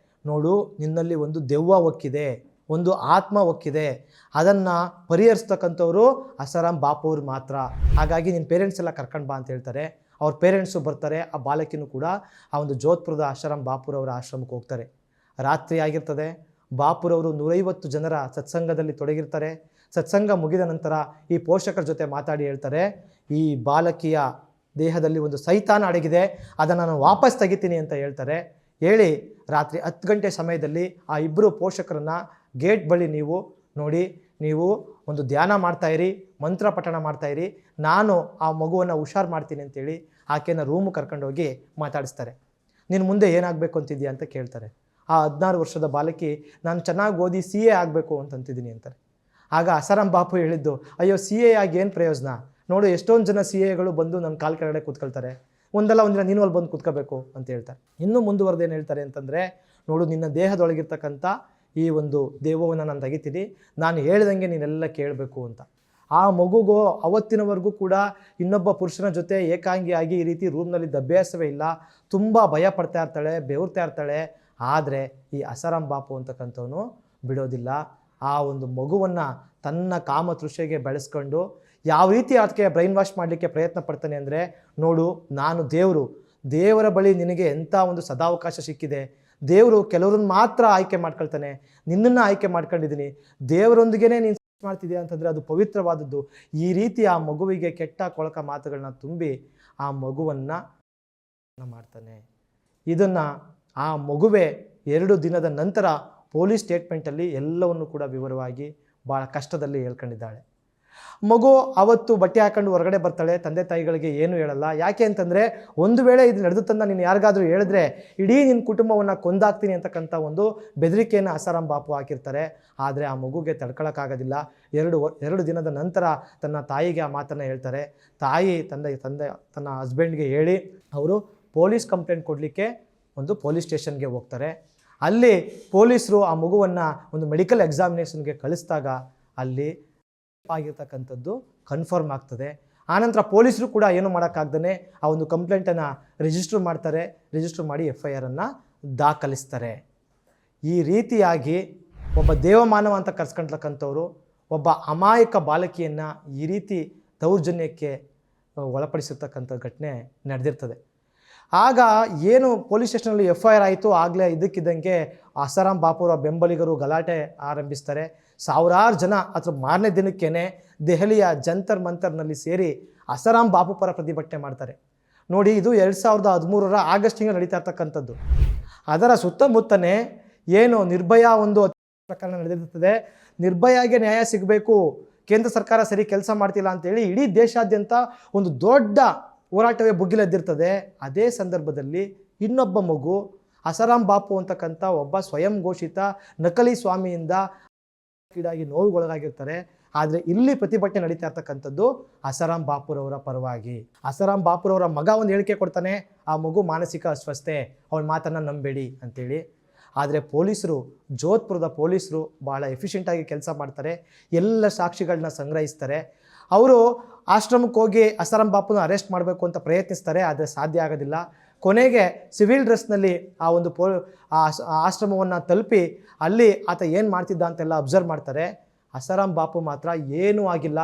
ನೋಡು ನಿನ್ನಲ್ಲಿ ಒಂದು ದೆವ್ವ ಒಕ್ಕಿದೆ, ಒಂದು ಆತ್ಮ ಒಕ್ಕಿದೆ, ಅದನ್ನು ಪರಿಹರಿಸ್ತಕ್ಕಂಥವ್ರು ಅಸಾರಾಂ ಬಾಪುವ್ರು ಮಾತ್ರ, ಹಾಗಾಗಿ ನಿನ್ನ ಪೇರೆಂಟ್ಸ್ ಎಲ್ಲ ಕರ್ಕೊಂಡು ಬಾ ಅಂತ ಹೇಳ್ತಾರೆ. ಅವ್ರ ಪೇರೆಂಟ್ಸು ಬರ್ತಾರೆ. ಆ ಬಾಲಕಿನೂ ಕೂಡ ಆ ಒಂದು ಜೋಧ್ಪುರದ ಅಸಾರಾಂ ಬಾಪುರವರ ಆಶ್ರಮಕ್ಕೆ ಹೋಗ್ತಾರೆ. ರಾತ್ರಿ ಆಗಿರ್ತದೆ. ಬಾಪುರವರು 150 ಜನರ ಸತ್ಸಂಗದಲ್ಲಿ ತೊಡಗಿರ್ತಾರೆ. ಸತ್ಸಂಗ ಮುಗಿದ ನಂತರ ಈ ಪೋಷಕರ ಜೊತೆ ಮಾತಾಡಿ ಹೇಳ್ತಾರೆ, ಈ ಬಾಲಕಿಯ ದೇಹದಲ್ಲಿ ಒಂದು ಸೈತಾನ ಅಡಗಿದೆ, ಅದನ್ನು ನಾನು ವಾಪಸ್ ತೆಗಿತೀನಿ ಅಂತ ಹೇಳ್ತಾರೆ. ಹೇಳಿ ರಾತ್ರಿ 10 ಗಂಟೆ ಸಮಯದಲ್ಲಿ ಆ ಇಬ್ಬರು ಪೋಷಕರನ್ನು ಗೇಟ್ ಬಳಿ ನೀವು ಒಂದು ಧ್ಯಾನ ಮಾಡ್ತಾಯಿರಿ, ಮಂತ್ರ ಪಠಣ ಮಾಡ್ತಾಯಿರಿ, ನಾನು ಆ ಮಗುವನ್ನು ಹುಷಾರು ಮಾಡ್ತೀನಿ ಅಂತೇಳಿ ಆಕೆಯನ್ನು ರೂಮು ಕರ್ಕೊಂಡೋಗಿ ಮಾತಾಡಿಸ್ತಾರೆ. ನೀನು ಮುಂದೆ ಏನಾಗಬೇಕು ಅಂತಿದ್ಯಾ ಅಂತ ಕೇಳ್ತಾರೆ. ಆ 16 ವರ್ಷದ ಬಾಲಕಿ, ನಾನು ಚೆನ್ನಾಗಿ ಓದಿ CA ಆಗಬೇಕು ಅಂತಂತಿದ್ದೀನಿ ಅಂತಾರೆ. ಆಗ ಅಸಾರಾಂ ಬಾಪು ಹೇಳಿದ್ದು, ಅಯ್ಯೋ CA ಆಗಿ ಏನು ಪ್ರಯೋಜನ, ನೋಡು ಎಷ್ಟೊಂದು ಜನ CAಗಳು ಬಂದು ನನ್ನ ಕಾಲು ಕೆಳಗಡೆ ಕೂತ್ಕೊಳ್ತಾರೆ, ಒಂದಲ್ಲ ಒಂದಿನ ನೀನು ಅಲ್ಲಿ ಬಂದು ಕೂತ್ಕೋಬೇಕು ಅಂತ ಹೇಳ್ತಾರೆ. ಇನ್ನೂ ಮುಂದುವರೆದು ಏನು ಹೇಳ್ತಾರೆ ಅಂತಂದರೆ, ನೋಡು ನಿನ್ನ ದೇಹದೊಳಗಿರ್ತಕ್ಕಂಥ ಈ ಒಂದು ದೇವವನ್ನು ನಾನು ತೆಗಿತೀನಿ, ನಾನು ಹೇಳ್ದಂಗೆ ನೀನೆಲ್ಲ ಕೇಳಬೇಕು ಅಂತ. ಆ ಮಗುಗೂ ಅವತ್ತಿನವರೆಗೂ ಕೂಡ ಇನ್ನೊಬ್ಬ ಪುರುಷನ ಜೊತೆ ಏಕಾಂಗಿಯಾಗಿ ಈ ರೀತಿ ರೂಮ್ನಲ್ಲಿದ್ದ ಅಭ್ಯಾಸವೇ ಇಲ್ಲ. ತುಂಬ ಭಯ ಪಡ್ತಾ ಇರ್ತಾಳೆ, ಬೆವರ್ತಾ ಇರ್ತಾಳೆ. ಆದರೆ ಈ ಅಸಾರಾಂ ಬಾಪು ಅಂತಕ್ಕಂಥವನು ಬಿಡೋದಿಲ್ಲ. ಆ ಒಂದು ಮಗುವನ್ನು ತನ್ನ ಕಾಮತೃಷೆಗೆ ಬೆಳೆಸ್ಕೊಂಡು ಯಾವ ರೀತಿ ಅದಕ್ಕೆ ಬ್ರೈನ್ ವಾಶ್ ಮಾಡಲಿಕ್ಕೆ ಪ್ರಯತ್ನ ಪಡ್ತಾನೆ ಅಂದರೆ, ನೋಡು ನಾನು ದೇವರ ಬಳಿ ನಿನಗೆ ಎಂಥ ಒಂದು ಸದಾವಕಾಶ ಸಿಕ್ಕಿದೆ. ದೇವರು ಕೆಲವ್ರನ್ನ ಮಾತ್ರ ಆಯ್ಕೆ ಮಾಡ್ಕೊಳ್ತಾನೆ, ನಿನ್ನನ್ನು ಆಯ್ಕೆ ಮಾಡ್ಕೊಂಡಿದ್ದೀನಿ, ದೇವರೊಂದಿಗೇ ನೀನು ಮಾಡ್ತಿದ್ಯಾ ಅಂತಂದರೆ ಅದು ಪವಿತ್ರವಾದದ್ದು. ಈ ರೀತಿ ಆ ಮಗುವಿಗೆ ಕೆಟ್ಟ ಕೊಳಕ ಮಾತುಗಳನ್ನ ತುಂಬಿ ಆ ಮಗುವನ್ನು ಮಾಡ್ತಾನೆ. ಇದನ್ನು ಆ ಮಗುವೇ 2 ದಿನದ ನಂತರ ಪೊಲೀಸ್ ಸ್ಟೇಟ್ಮೆಂಟಲ್ಲಿ ಎಲ್ಲವನ್ನು ಕೂಡ ವಿವರವಾಗಿ ಭಾಳ ಕಷ್ಟದಲ್ಲಿ ಹೇಳ್ಕೊಂಡಿದ್ದಾಳೆ. ಮಗು ಅವತ್ತು ಬಟ್ಟೆ ಹಾಕೊಂಡು ಹೊರಗಡೆ ಬರ್ತಾಳೆ, ತಂದೆ ತಾಯಿಗಳಿಗೆ ಏನು ಹೇಳಲ್ಲ. ಯಾಕೆ ಅಂತಂದರೆ, ಒಂದು ವೇಳೆ ಇದು ನಡೆದುತ್ತಂದ ನೀನು ಯಾರಿಗಾದರೂ ಹೇಳಿದ್ರೆ ಇಡೀ ನಿನ್ನ ಕುಟುಂಬವನ್ನು ಕೊಂದಾಕ್ತೀನಿ ಅಂತಕ್ಕಂಥ ಒಂದು ಬೆದರಿಕೆಯನ್ನು ಅಸಾರಾಂ ಬಾಪು ಹಾಕಿರ್ತಾರೆ. ಆದರೆ ಆ ಮಗುಗೆ ತಡ್ಕೊಳಕ್ಕಾಗೋದಿಲ್ಲ. 2 ದಿನದ ನಂತರ ತನ್ನ ತಾಯಿಗೆ ಆ ಮಾತನ್ನು ಹೇಳ್ತಾರೆ. ತಾಯಿ ತನ್ನ ಹಸ್ಬೆಂಡ್ಗೆ ಹೇಳಿ ಅವರು ಪೊಲೀಸ್ ಕಂಪ್ಲೇಂಟ್ ಕೊಡಲಿಕ್ಕೆ ಒಂದು ಪೊಲೀಸ್ ಸ್ಟೇಷನ್ಗೆ ಹೋಗ್ತಾರೆ. ಅಲ್ಲಿ ಪೊಲೀಸರು ಆ ಮಗುವನ್ನು ಒಂದು ಮೆಡಿಕಲ್ ಎಕ್ಸಾಮಿನೇಷನ್ಗೆ ಕಳಿಸಿದಾಗ ಅಲ್ಲಿ ಆಗಿರ್ತಕ್ಕಂಥದ್ದು ಕನ್ಫರ್ಮ್ ಆಗ್ತದೆ. ಆನಂತರ ಪೊಲೀಸರು ಕೂಡ ಏನು ಮಾಡೋಕ್ಕಾಗ್ದೇ ಆ ಒಂದು ಕಂಪ್ಲೇಂಟನ್ನು ರಿಜಿಸ್ಟರ್ ಮಾಡ್ತಾರೆ. ರಿಜಿಸ್ಟರ್ ಮಾಡಿ FIR ದಾಖಲಿಸ್ತಾರೆ. ಈ ರೀತಿಯಾಗಿ ಒಬ್ಬ ದೇವಮಾನವ ಅಂತ ಕರ್ಸ್ಕೊಳ್ತಕ್ಕಂಥವ್ರು ಒಬ್ಬ ಅಮಾಯಕ ಬಾಲಕಿಯನ್ನು ಈ ರೀತಿ ದೌರ್ಜನ್ಯಕ್ಕೆ ಒಳಪಡಿಸಿರ್ತಕ್ಕಂಥ ಘಟನೆ ನಡೆದಿರ್ತದೆ. ಆಗ ಏನು ಪೊಲೀಸ್ ಸ್ಟೇಷನಲ್ಲಿ FIR ಆಯಿತು, ಆಗಲೇ ಇದ್ದಕ್ಕಿದ್ದಂಗೆ ಅಸಾರಾಂ ಬಾಪುರ ಬೆಂಬಲಿಗರು ಗಲಾಟೆ ಆರಂಭಿಸ್ತಾರೆ. ಸಾವಿರಾರು ಜನ ಅದ್ರ ಮಾರನೇ ದಿನಕ್ಕೇ ದೆಹಲಿಯ ಜಂತರ್ ಮಂತರ್ನಲ್ಲಿ ಸೇರಿ ಅಸಾರಾಂ ಬಾಪು ಪರ ಪ್ರತಿಭಟನೆ ಮಾಡ್ತಾರೆ. ನೋಡಿ, ಇದು 2013 ಆಗಸ್ಟ್ ತಿಂಗಳು ನಡೀತಾ ಇರ್ತಕ್ಕಂಥದ್ದು. ಅದರ ಸುತ್ತಮುತ್ತನೇ ಏನು ನಿರ್ಭಯ ಒಂದು ಪ್ರಕರಣ ನಡೆದಿರ್ತದೆ. ನಿರ್ಭಯಾಗೆ ನ್ಯಾಯ ಸಿಗಬೇಕು, ಕೇಂದ್ರ ಸರ್ಕಾರ ಸರಿ ಕೆಲಸ ಮಾಡ್ತಿಲ್ಲ ಅಂತೇಳಿ ಇಡೀ ದೇಶಾದ್ಯಂತ ಒಂದು ದೊಡ್ಡ ಹೋರಾಟವೇ ಭುಗಿಲೆದ್ದಿರ್ತದೆ. ಅದೇ ಸಂದರ್ಭದಲ್ಲಿ ಇನ್ನೊಬ್ಬ ಮಗು ಅಸಾರಾಂ ಬಾಪು ಅಂತಕ್ಕಂಥ ಒಬ್ಬ ಸ್ವಯಂ ಘೋಷಿತ ನಕಲಿ ಸ್ವಾಮಿಯಿಂದ ಕೀಡಾಗಿ ನೋವುಗೊಳಗಾಗಿರ್ತಾರೆ. ಆದರೆ ಇಲ್ಲಿ ಪ್ರತಿಭಟನೆ ನಡೀತಾ ಇರ್ತಕ್ಕಂಥದ್ದು ಅಸಾರಾಂ ಬಾಪುರವರ ಪರವಾಗಿ. ಅಸಾರಾಂ ಬಾಪುರವರ ಮಗ ಒಂದು ಹೇಳಿಕೆ ಕೊಡ್ತಾನೆ, ಆ ಮಗು ಮಾನಸಿಕ ಅಸ್ವಸ್ಥೆ, ಅವನ ಮಾತನ್ನು ನಂಬೇಡಿ ಅಂತೇಳಿ. ಆದರೆ ಪೊಲೀಸರು, ಜೋಧ್ಪುರದ ಪೊಲೀಸರು ಭಾಳ ಎಫಿಷಿಯೆಂಟಾಗಿ ಕೆಲಸ ಮಾಡ್ತಾರೆ. ಎಲ್ಲ ಸಾಕ್ಷಿಗಳನ್ನ ಸಂಗ್ರಹಿಸ್ತಾರೆ. ಅವರು ಆಶ್ರಮಕ್ಕೆ ಹೋಗಿ ಅಸಾರಾಂ ಬಾಪುನ ಅರೆಸ್ಟ್ ಮಾಡಬೇಕು ಅಂತ ಪ್ರಯತ್ನಿಸ್ತಾರೆ. ಆದರೆ ಸಾಧ್ಯ ಆಗೋದಿಲ್ಲ. ಕೊನೆಗೆ ಸಿವಿಲ್ ಡ್ರೆಸ್ನಲ್ಲಿ ಆ ಒಂದು ಆಶ್ರಮವನ್ನು ತಲುಪಿ ಅಲ್ಲಿ ಆತ ಏನು ಮಾಡ್ತಿದ್ದ ಅಂತೆಲ್ಲ ಅಬ್ಸರ್ವ್ ಮಾಡ್ತಾರೆ. ಅಸಾರಾಂ ಬಾಪು ಮಾತ್ರ ಏನೂ ಆಗಿಲ್ಲ,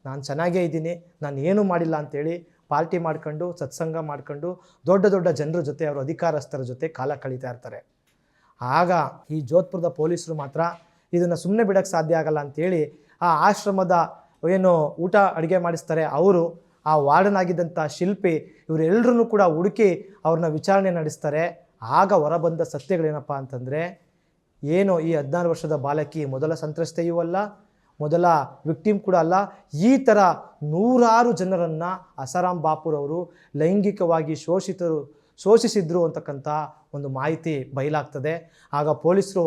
ನಾನು ಚೆನ್ನಾಗೇ ಇದ್ದೀನಿ, ನಾನು ಏನೂ ಮಾಡಿಲ್ಲ ಅಂತೇಳಿ ಪಾರ್ಟಿ ಮಾಡ್ಕೊಂಡು ಸತ್ಸಂಗ ಮಾಡ್ಕೊಂಡು ದೊಡ್ಡ ದೊಡ್ಡ ಜನರ ಜೊತೆ, ಅವರ ಅಧಿಕಾರಸ್ಥರ ಜೊತೆ ಕಾಲ ಕಳೀತಾ ಇರ್ತಾರೆ. ಆಗ ಈ ಜೋಧ್ಪುರದ ಪೊಲೀಸರು ಮಾತ್ರ ಇದನ್ನು ಸುಮ್ಮನೆ ಬಿಡೋಕ್ಕೆ ಸಾಧ್ಯ ಆಗಲ್ಲ ಅಂಥೇಳಿ ಆ ಆಶ್ರಮದ ಏನು ಊಟ ಅಡುಗೆ ಮಾಡಿಸ್ತಾರೆ ಅವರು, ಆ ವಾರ್ಡನ್ ಆಗಿದ್ದಂಥ ಶಿಲ್ಪಿ, ಇವರೆಲ್ಲರೂ ಕೂಡ ಹುಡುಕಿ ಅವ್ರನ್ನ ವಿಚಾರಣೆ ನಡೆಸ್ತಾರೆ. ಆಗ ಹೊರಬಂದ ಸತ್ಯಗಳೇನಪ್ಪ ಅಂತಂದರೆ, ಏನು ಈ 16 ವರ್ಷದ ಬಾಲಕಿ ಮೊದಲ ಸಂತ್ರಸ್ತೆಯೂ ಅಲ್ಲ, ಮೊದಲ ವಿಕ್ಟಿಮ್ ಕೂಡ ಅಲ್ಲ. ಈ ಥರ ನೂರಾರು ಜನರನ್ನು ಅಸಾರಾಂ ಬಾಪುರವರು ಲೈಂಗಿಕವಾಗಿ ಶೋಷಿಸಿದ್ರು ಅಂತಕ್ಕಂಥ ಒಂದು ಮಾಹಿತಿ ಬಯಲಾಗ್ತದೆ. ಆಗ ಪೊಲೀಸರು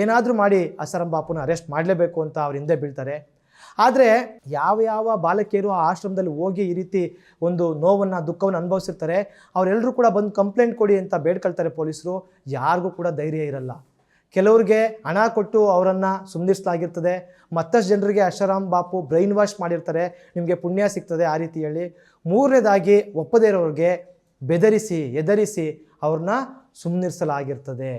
ಏನಾದರೂ ಮಾಡಿ ಅಸಾರಾಂ ಬಾಪುನ ಅರೆಸ್ಟ್ ಮಾಡಲೇಬೇಕು ಅಂತ ಅವ್ರ ಹಿಂದೆ ಬೀಳ್ತಾರೆ. ಆದರೆ ಯಾವ ಬಾಲಕಿಯರು ಆ ಆಶ್ರಮದಲ್ಲಿ ಹೋಗಿ ಈ ರೀತಿ ಒಂದು ನೋವನ್ನು, ದುಃಖವನ್ನು ಅನುಭವಿಸಿರ್ತಾರೆ, ಅವರೆಲ್ಲರೂ ಕೂಡ ಬಂದು ಕಂಪ್ಲೇಂಟ್ ಕೊಡಿ ಅಂತ ಬೇಡ್ಕೊಳ್ತಾರೆ ಪೊಲೀಸರು. ಯಾರಿಗೂ ಕೂಡ ಧೈರ್ಯ ಇರಲ್ಲ. ಕೆಲವ್ರಿಗೆ ಹಣ ಕೊಟ್ಟು ಅವರನ್ನು ಸುಮ್ಮನಿಸಲಾಗಿರ್ತದೆ. ಮತ್ತಷ್ಟು ಜನರಿಗೆ ಅಸಾರಾಂ ಬಾಪು ಬ್ರೈನ್ ವಾಶ್ ಮಾಡಿರ್ತಾರೆ, ನಿಮಗೆ ಪುಣ್ಯ ಸಿಗ್ತದೆ ಆ ರೀತಿ ಹೇಳಿ. ಮೂರನೇದಾಗಿ ಒಪ್ಪದೇ ಇರೋರಿಗೆ ಬೆದರಿಸಿ ಎದರಿಸಿ ಅವ್ರನ್ನ ಸುಮ್ಮನಿರಿಸಲಾಗಿರ್ತದೆ.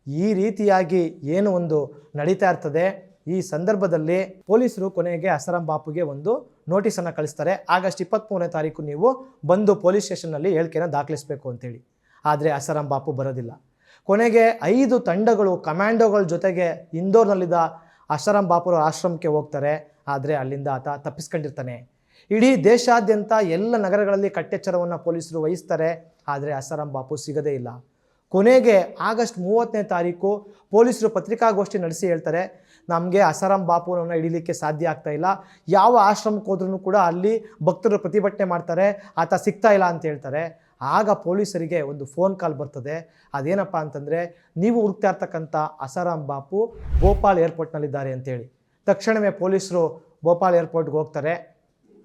ಈ ರೀತಿಯಾಗಿ ಏನು ಒಂದು ನಡೀತಾ ಇರ್ತದೆ. ಈ ಸಂದರ್ಭದಲ್ಲಿ ಪೊಲೀಸರು ಕೊನೆಗೆ ಅಸಾರಾಂ ಬಾಪುಗೆ ಒಂದು ನೋಟಿಸನ್ನು ಕಳಿಸ್ತಾರೆ. ಆಗಸ್ಟ್ 23ನೇ ತಾರೀಕು ನೀವು ಬಂದು ಪೊಲೀಸ್ ಸ್ಟೇಷನ್ನಲ್ಲಿ ಹೇಳಿಕೆನ ದಾಖಲಿಸಬೇಕು ಅಂತೇಳಿ. ಆದರೆ ಅಸಾರಾಂ ಬಾಪು ಬರೋದಿಲ್ಲ. ಕೊನೆಗೆ 5 ತಂಡಗಳು ಕಮಾಂಡೋಗಳ ಜೊತೆಗೆ ಇಂದೋರ್ನಲ್ಲಿದ್ದ ಅಸಾರಾಂ ಬಾಪುರ ಆಶ್ರಮಕ್ಕೆ ಹೋಗ್ತಾರೆ. ಆದರೆ ಅಲ್ಲಿಂದ ಆತ ತಪ್ಪಿಸ್ಕೊಂಡಿರ್ತಾನೆ. ಇಡೀ ದೇಶಾದ್ಯಂತ ಎಲ್ಲ ನಗರಗಳಲ್ಲಿ ಕಟ್ಟೆಚ್ಚರವನ್ನು ಪೊಲೀಸರು ವಹಿಸ್ತಾರೆ. ಆದರೆ ಅಸಾರಾಂ ಬಾಪು ಸಿಗದೇ ಇಲ್ಲ. ಕೊನೆಗೆ ಆಗಸ್ಟ್ 30ನೇ ತಾರೀಕು ಪೊಲೀಸರು ಪತ್ರಿಕಾಗೋಷ್ಠಿ ನಡೆಸಿ ಹೇಳ್ತಾರೆ, ನಮಗೆ ಅಸಾರಾಂ ಬಾಪುವನ್ನು ಹಿಡಿಲಿಕ್ಕೆ ಸಾಧ್ಯ ಆಗ್ತಾ ಇಲ್ಲ. ಯಾವ ಆಶ್ರಮಕ್ಕೆ ಹೋದ್ರೂ ಕೂಡ ಅಲ್ಲಿ ಭಕ್ತರು ಪ್ರತಿಭಟನೆ ಮಾಡ್ತಾರೆ, ಆತ ಸಿಗ್ತಾ ಇಲ್ಲ ಅಂತ ಹೇಳ್ತಾರೆ. ಆಗ ಪೊಲೀಸರಿಗೆ ಒಂದು ಫೋನ್ ಕಾಲ್ ಬರ್ತದೆ. ಅದೇನಪ್ಪ ಅಂತಂದರೆ, ನೀವು ಹುಡುಕ್ತಾ ಇರ್ತಕ್ಕಂಥ ಅಸಾರಾಂ ಬಾಪು ಭೋಪಾಲ್ ಏರ್ಪೋರ್ಟ್ನಲ್ಲಿದ್ದಾರೆ ಅಂತೇಳಿ. ತಕ್ಷಣವೇ ಪೊಲೀಸರು ಭೋಪಾಲ್ ಏರ್ಪೋರ್ಟ್ಗೆ ಹೋಗ್ತಾರೆ.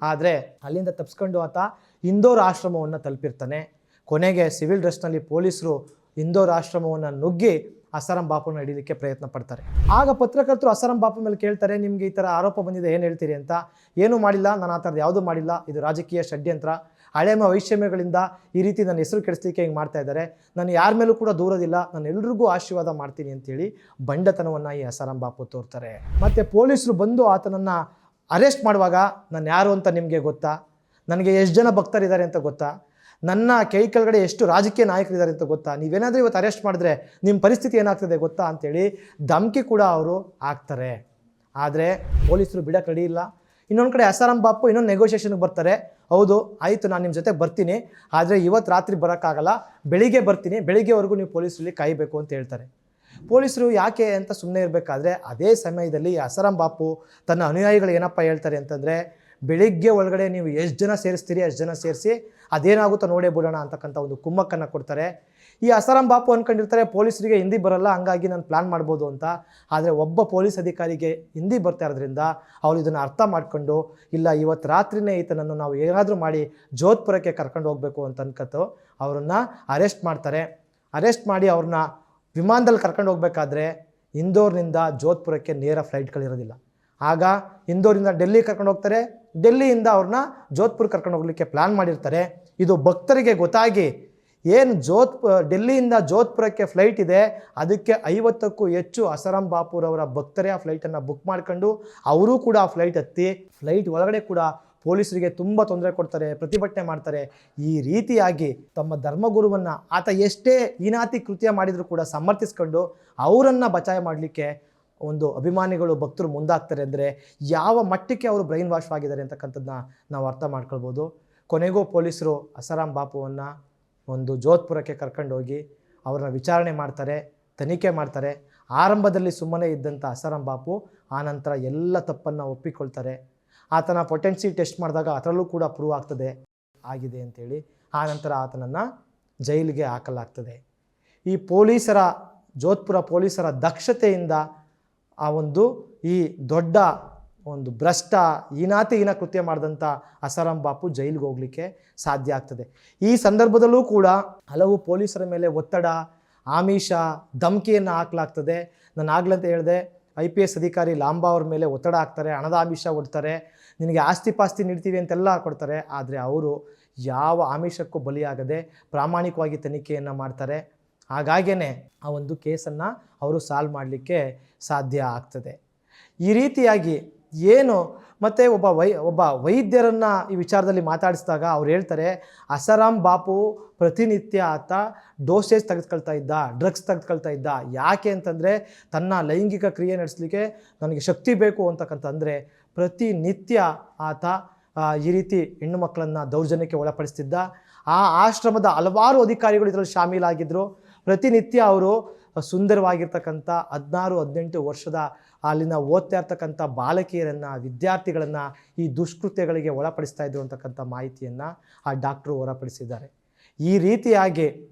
ಆದರೆ ಅಲ್ಲಿಂದ ತಪ್ಪಿಸ್ಕೊಂಡು ಆತ ಇಂದೋರ್ ಆಶ್ರಮವನ್ನು ತಲುಪಿರ್ತಾನೆ. ಕೊನೆಗೆ ಸಿವಿಲ್ ಡ್ರೆಸ್ನಲ್ಲಿ ಪೊಲೀಸರು ಇಂದೋರ್ ಆಶ್ರಮವನ್ನು ನುಗ್ಗಿ ಅಸಾರಾಂ ಬಾಪುನ ಹಿಡಿಲಿಕ್ಕೆ ಪ್ರಯತ್ನ ಪಡ್ತಾರೆ. ಆಗ ಪತ್ರಕರ್ತರು ಅಸಾರಾಂ ಬಾಪು ಮೇಲೆ ಕೇಳ್ತಾರೆ, ನಿಮಗೆ ಈ ಥರ ಆರೋಪ ಬಂದಿದೆ, ಏನು ಹೇಳ್ತೀರಿ ಅಂತ. ಏನೂ ಮಾಡಿಲ್ಲ, ನಾನು ಆ ಥರದ್ದು ಯಾವುದೂ ಮಾಡಿಲ್ಲ, ಇದು ರಾಜಕೀಯ ಷಡ್ಯಂತ್ರ, ಹಳೆಮ ವೈಷಮ್ಯಗಳಿಂದ ಈ ರೀತಿ ನನ್ನ ಹೆಸರು ಕೆಡಿಸ್ಲಿಕ್ಕೆ ಹಿಂಗೆ ಮಾಡ್ತಾ ಇದ್ದಾರೆ, ನಾನು ಯಾರ ಮೇಲೂ ಕೂಡ ದೂರದಿಲ್ಲ, ನಾನು ಎಲ್ರಿಗೂ ಆಶೀರ್ವಾದ ಮಾಡ್ತೀನಿ ಅಂತೇಳಿ ಬಂಡತನವನ್ನು ಈ ಅಸಾರಾಂ ಬಾಪು ತೋರ್ತಾರೆ. ಮತ್ತು ಪೊಲೀಸರು ಬಂದು ಆತನನ್ನು ಅರೆಸ್ಟ್ ಮಾಡುವಾಗ ನಾನು ಯಾರು ಅಂತ ನಿಮಗೆ ಗೊತ್ತಾ, ನನಗೆ ಎಷ್ಟು ಜನ ಭಕ್ತರಿದ್ದಾರೆ ಅಂತ ಗೊತ್ತಾ, ನನ್ನ ಕೈ ಕೆಳಗಡೆ ಎಷ್ಟು ರಾಜಕೀಯ ನಾಯಕರಿದ್ದಾರೆ ಅಂತ ಗೊತ್ತಾ, ನೀವೇನಾದರೂ ಇವತ್ತು ಅರೆಸ್ಟ್ ಮಾಡಿದ್ರೆ ನಿಮ್ಮ ಪರಿಸ್ಥಿತಿ ಏನಾಗ್ತದೆ ಗೊತ್ತಾ ಅಂತೇಳಿ ಧಮಕಿ ಕೂಡ ಅವರು ಹಾಕ್ತಾರೆ. ಆದರೆ ಪೊಲೀಸರು ಬಿಡಕ್ಕೆ ರೆಡಿ ಇಲ್ಲ. ಇನ್ನೊಂದು ಕಡೆ ಅಸಾರಾಂ ಬಾಪು ಇನ್ನೊಂದು ನೆಗೋಷಿಯೇಷನ್ಗೆ ಬರ್ತಾರೆ. ಹೌದು ಆಯಿತು, ನಾನು ನಿಮ್ಮ ಜೊತೆ ಬರ್ತೀನಿ, ಆದರೆ ಇವತ್ತು ರಾತ್ರಿ ಬರೋಕ್ಕಾಗಲ್ಲ, ಬೆಳಿಗ್ಗೆ ಬರ್ತೀನಿ, ಬೆಳಿಗ್ಗೆವರೆಗೂ ನೀವು ಪೊಲೀಸರಲ್ಲಿ ಕಾಯಬೇಕು ಅಂತ ಹೇಳ್ತಾರೆ. ಪೊಲೀಸರು ಯಾಕೆ ಅಂತ ಸುಮ್ಮನೆ ಇರಬೇಕಾದ್ರೆ ಅದೇ ಸಮಯದಲ್ಲಿ ಅಸಾರಾಂ ಬಾಪು ತನ್ನ ಅನುಯಾಯಿಗಳು ಏನಪ್ಪ ಹೇಳ್ತಾರೆ ಅಂತಂದರೆ, ಬೆಳಿಗ್ಗೆ ಒಳಗಡೆ ನೀವು ಎಷ್ಟು ಜನ ಸೇರಿಸ್ತೀರಿ ಅಷ್ಟು ಜನ ಸೇರಿಸಿ, ಅದೇನಾಗುತ್ತೋ ನೋಡೇ ಬಿಡೋಣ ಅಂತಕ್ಕಂಥ ಒಂದು ಕುಮ್ಮಕ್ಕನ್ನು ಕೊಡ್ತಾರೆ. ಈ ಅಸಾರಾಂ ಬಾಪು ಅಂದ್ಕೊಂಡಿರ್ತಾರೆ ಪೊಲೀಸರಿಗೆ ಹಿಂದಿ ಬರೋಲ್ಲ, ಹಂಗಾಗಿ ನಾನು ಪ್ಲ್ಯಾನ್ ಮಾಡ್ಬೋದು ಅಂತ. ಆದರೆ ಒಬ್ಬ ಪೊಲೀಸ್ ಅಧಿಕಾರಿಗೆ ಹಿಂದಿ ಬರ್ತಾ ಇರೋದ್ರಿಂದ ಅವರು ಇದನ್ನು ಅರ್ಥ ಮಾಡಿಕೊಂಡು, ಇಲ್ಲ ಇವತ್ತು ರಾತ್ರಿನೇ ಈತನನ್ನು ನಾವು ಏನಾದರೂ ಮಾಡಿ ಜೋಧ್ಪುರಕ್ಕೆ ಕರ್ಕೊಂಡು ಹೋಗಬೇಕು ಅಂತ ಅನ್ಕತ್ತು ಅವರನ್ನು ಅರೆಸ್ಟ್ ಮಾಡ್ತಾರೆ. ಅರೆಸ್ಟ್ ಮಾಡಿ ಅವ್ರನ್ನ ವಿಮಾನದಲ್ಲಿ ಕರ್ಕೊಂಡು ಹೋಗಬೇಕಾದ್ರೆ ಇಂದೋರ್ನಿಂದ ಜೋಧ್ಪುರಕ್ಕೆ ನೇರ ಫ್ಲೈಟ್ಗಳಿರೋದಿಲ್ಲ. ಆಗ ಇಂದೋರಿಂದ ಡೆಲ್ಲಿ ಕರ್ಕೊಂಡು ಹೋಗ್ತಾರೆ, ಡೆಲ್ಲಿಯಿಂದ ಅವ್ರನ್ನ ಜೋಧ್ಪುರ ಕರ್ಕೊಂಡು ಹೋಗಲಿಕ್ಕೆ ಪ್ಲ್ಯಾನ್ ಮಾಡಿರ್ತಾರೆ. ಇದು ಭಕ್ತರಿಗೆ ಗೊತ್ತಾಗಿ ಏನು ಡೆಲ್ಲಿಯಿಂದ ಜೋಧ್ಪುರಕ್ಕೆ ಫ್ಲೈಟ್ ಇದೆ, ಅದಕ್ಕೆ 50ಕ್ಕೂ ಹೆಚ್ಚು ಅಸಾರಾಂ ಬಾಪುರವರ ಭಕ್ತರೇ ಆ ಫ್ಲೈಟನ್ನು ಬುಕ್ ಮಾಡ್ಕೊಂಡು ಅವರು ಕೂಡ ಆ ಫ್ಲೈಟ್ ಹತ್ತಿ ಫ್ಲೈಟ್ ಒಳಗಡೆ ಕೂಡ ಪೊಲೀಸರಿಗೆ ತುಂಬ ತೊಂದರೆ ಕೊಡ್ತಾರೆ, ಪ್ರತಿಭಟನೆ ಮಾಡ್ತಾರೆ. ಈ ರೀತಿಯಾಗಿ ತಮ್ಮ ಧರ್ಮಗುರುವನ್ನು ಆತ ಎಷ್ಟೇ ಹೀನಾತಿ ಕೃತ್ಯ ಮಾಡಿದರೂ ಕೂಡ ಸಮರ್ಥಿಸ್ಕೊಂಡು ಅವರನ್ನು ಬಚಾವ್ ಮಾಡಲಿಕ್ಕೆ ಒಂದು ಅಭಿಮಾನಿಗಳು ಭಕ್ತರು ಮುಂದಾಗ್ತಾರೆ ಅಂದರೆ ಯಾವ ಮಟ್ಟಕ್ಕೆ ಅವರು ಬ್ರೈನ್ ವಾಶ್ ಆಗಿದ್ದಾರೆ ಅಂತಕ್ಕಂಥದ್ದನ್ನ ನಾವು ಅರ್ಥ ಮಾಡ್ಕೊಳ್ಬೋದು. ಕೊನೆಗೂ ಪೊಲೀಸರು ಅಸಾರಾಂ ಬಾಪುವನ್ನು ಒಂದು ಜೋಧ್ಪುರಕ್ಕೆ ಕರ್ಕೊಂಡೋಗಿ ಅವ್ರನ್ನ ವಿಚಾರಣೆ ಮಾಡ್ತಾರೆ, ತನಿಖೆ ಮಾಡ್ತಾರೆ. ಆರಂಭದಲ್ಲಿ ಸುಮ್ಮನೆ ಇದ್ದಂಥ ಅಸಾರಾಂ ಬಾಪು ಆನಂತರ ಎಲ್ಲ ತಪ್ಪನ್ನು ಒಪ್ಪಿಕೊಳ್ತಾರೆ. ಆತನ ಪೊಟೆನ್ಸಿ ಟೆಸ್ಟ್ ಮಾಡಿದಾಗ ಅದರಲ್ಲೂ ಕೂಡ ಪ್ರೂವ್ ಆಗ್ತದೆ ಆಗಿದೆ ಅಂಥೇಳಿ. ಆನಂತರ ಆತನನ್ನು ಜೈಲಿಗೆ ಹಾಕಲಾಗ್ತದೆ. ಈ ಜೋಧ್ಪುರ ಪೊಲೀಸರ ದಕ್ಷತೆಯಿಂದ ಈ ದೊಡ್ಡ ಒಂದು ಭ್ರಷ್ಟ ಹೀನ ಕೃತ್ಯ ಮಾಡಿದಂಥ ಅಸಾರಾಂ ಬಾಪು ಜೈಲಿಗೆ ಹೋಗಲಿಕ್ಕೆ ಸಾಧ್ಯ ಆಗ್ತದೆ. ಈ ಸಂದರ್ಭದಲ್ಲೂ ಕೂಡ ಹಲವು ಪೊಲೀಸರ ಮೇಲೆ ಒತ್ತಡ, ಆಮಿಷ, ಧಮಕಿಯನ್ನು ಹಾಕಲಾಗ್ತದೆ. ನಾನು ಆಗ್ಲಂತ ಹೇಳಿದೆ, IPS ಅಧಿಕಾರಿ ಲಾಂಬಾ ಅವ್ರ ಮೇಲೆ ಒತ್ತಡ ಹಾಕ್ತಾರೆ, ಹಣದ ಆಮಿಷ ಒಡ್ತಾರೆ, ನಿನಗೆ ಆಸ್ತಿ ಪಾಸ್ತಿ ನೀಡ್ತೀವಿ ಅಂತೆಲ್ಲ ಕೊಡ್ತಾರೆ. ಆದರೆ ಅವರು ಯಾವ ಆಮಿಷಕ್ಕೂ ಬಲಿಯಾಗದೆ ಪ್ರಾಮಾಣಿಕವಾಗಿ ತನಿಖೆಯನ್ನು ಮಾಡ್ತಾರೆ. ಹಾಗಾಗೇ ಆ ಒಂದು ಕೇಸನ್ನು ಅವರು ಸಾಲ್ವ್ ಮಾಡಲಿಕ್ಕೆ ಸಾಧ್ಯ ಆಗ್ತದೆ. ಈ ರೀತಿಯಾಗಿ ಮತ್ತು ಒಬ್ಬ ವೈದ್ಯರನ್ನು ಈ ವಿಚಾರದಲ್ಲಿ ಮಾತಾಡಿಸಿದಾಗ ಅವ್ರು ಹೇಳ್ತಾರೆ, ಅಸಾರಾಂ ಬಾಪು ಪ್ರತಿನಿತ್ಯ ಆತ ಡೋಸೇಜ್ ತೆಗೆದುಕೊಳ್ತಾ ಇದ್ದ, ಡ್ರಗ್ಸ್ ತೆಗೆದುಕೊಳ್ತಾ ಇದ್ದ. ಯಾಕೆ ಅಂತಂದರೆ ತನ್ನ ಲೈಂಗಿಕ ಕ್ರಿಯೆ ನಡೆಸಲಿಕ್ಕೆ ನನಗೆ ಶಕ್ತಿ ಬೇಕು ಅಂತಕ್ಕಂತಂದರೆ ಪ್ರತಿನಿತ್ಯ ಆತ ಈ ರೀತಿ ಹೆಣ್ಣು ಮಕ್ಕಳನ್ನು ದೌರ್ಜನ್ಯಕ್ಕೆ ಒಳಪಡಿಸ್ತಿದ್ದ. ಆ ಆಶ್ರಮದ ಹಲವಾರು ಅಧಿಕಾರಿಗಳು ಇದರಲ್ಲಿ ಶಾಮೀಲಾಗಿದ್ದರು. ಪ್ರತಿನಿತ್ಯ ಅವರು ಸುಂದರವಾಗಿರ್ತಕ್ಕಂಥ 16-18 ವರ್ಷದ ಅಲ್ಲಿನ ಓದ್ತಾ ಇರ್ತಕ್ಕಂಥ ಬಾಲಕಿಯರನ್ನು, ವಿದ್ಯಾರ್ಥಿಗಳನ್ನು ಈ ದುಷ್ಕೃತ್ಯಗಳಿಗೆ ಒಳಪಡಿಸ್ತಾ ಇದ್ರು ಅಂತಕ್ಕಂಥ ಮಾಹಿತಿಯನ್ನು ಆ ಡಾಕ್ಟ್ರು ಹೊರಪಡಿಸಿದ್ದಾರೆ. ಈ ರೀತಿಯಾಗಿ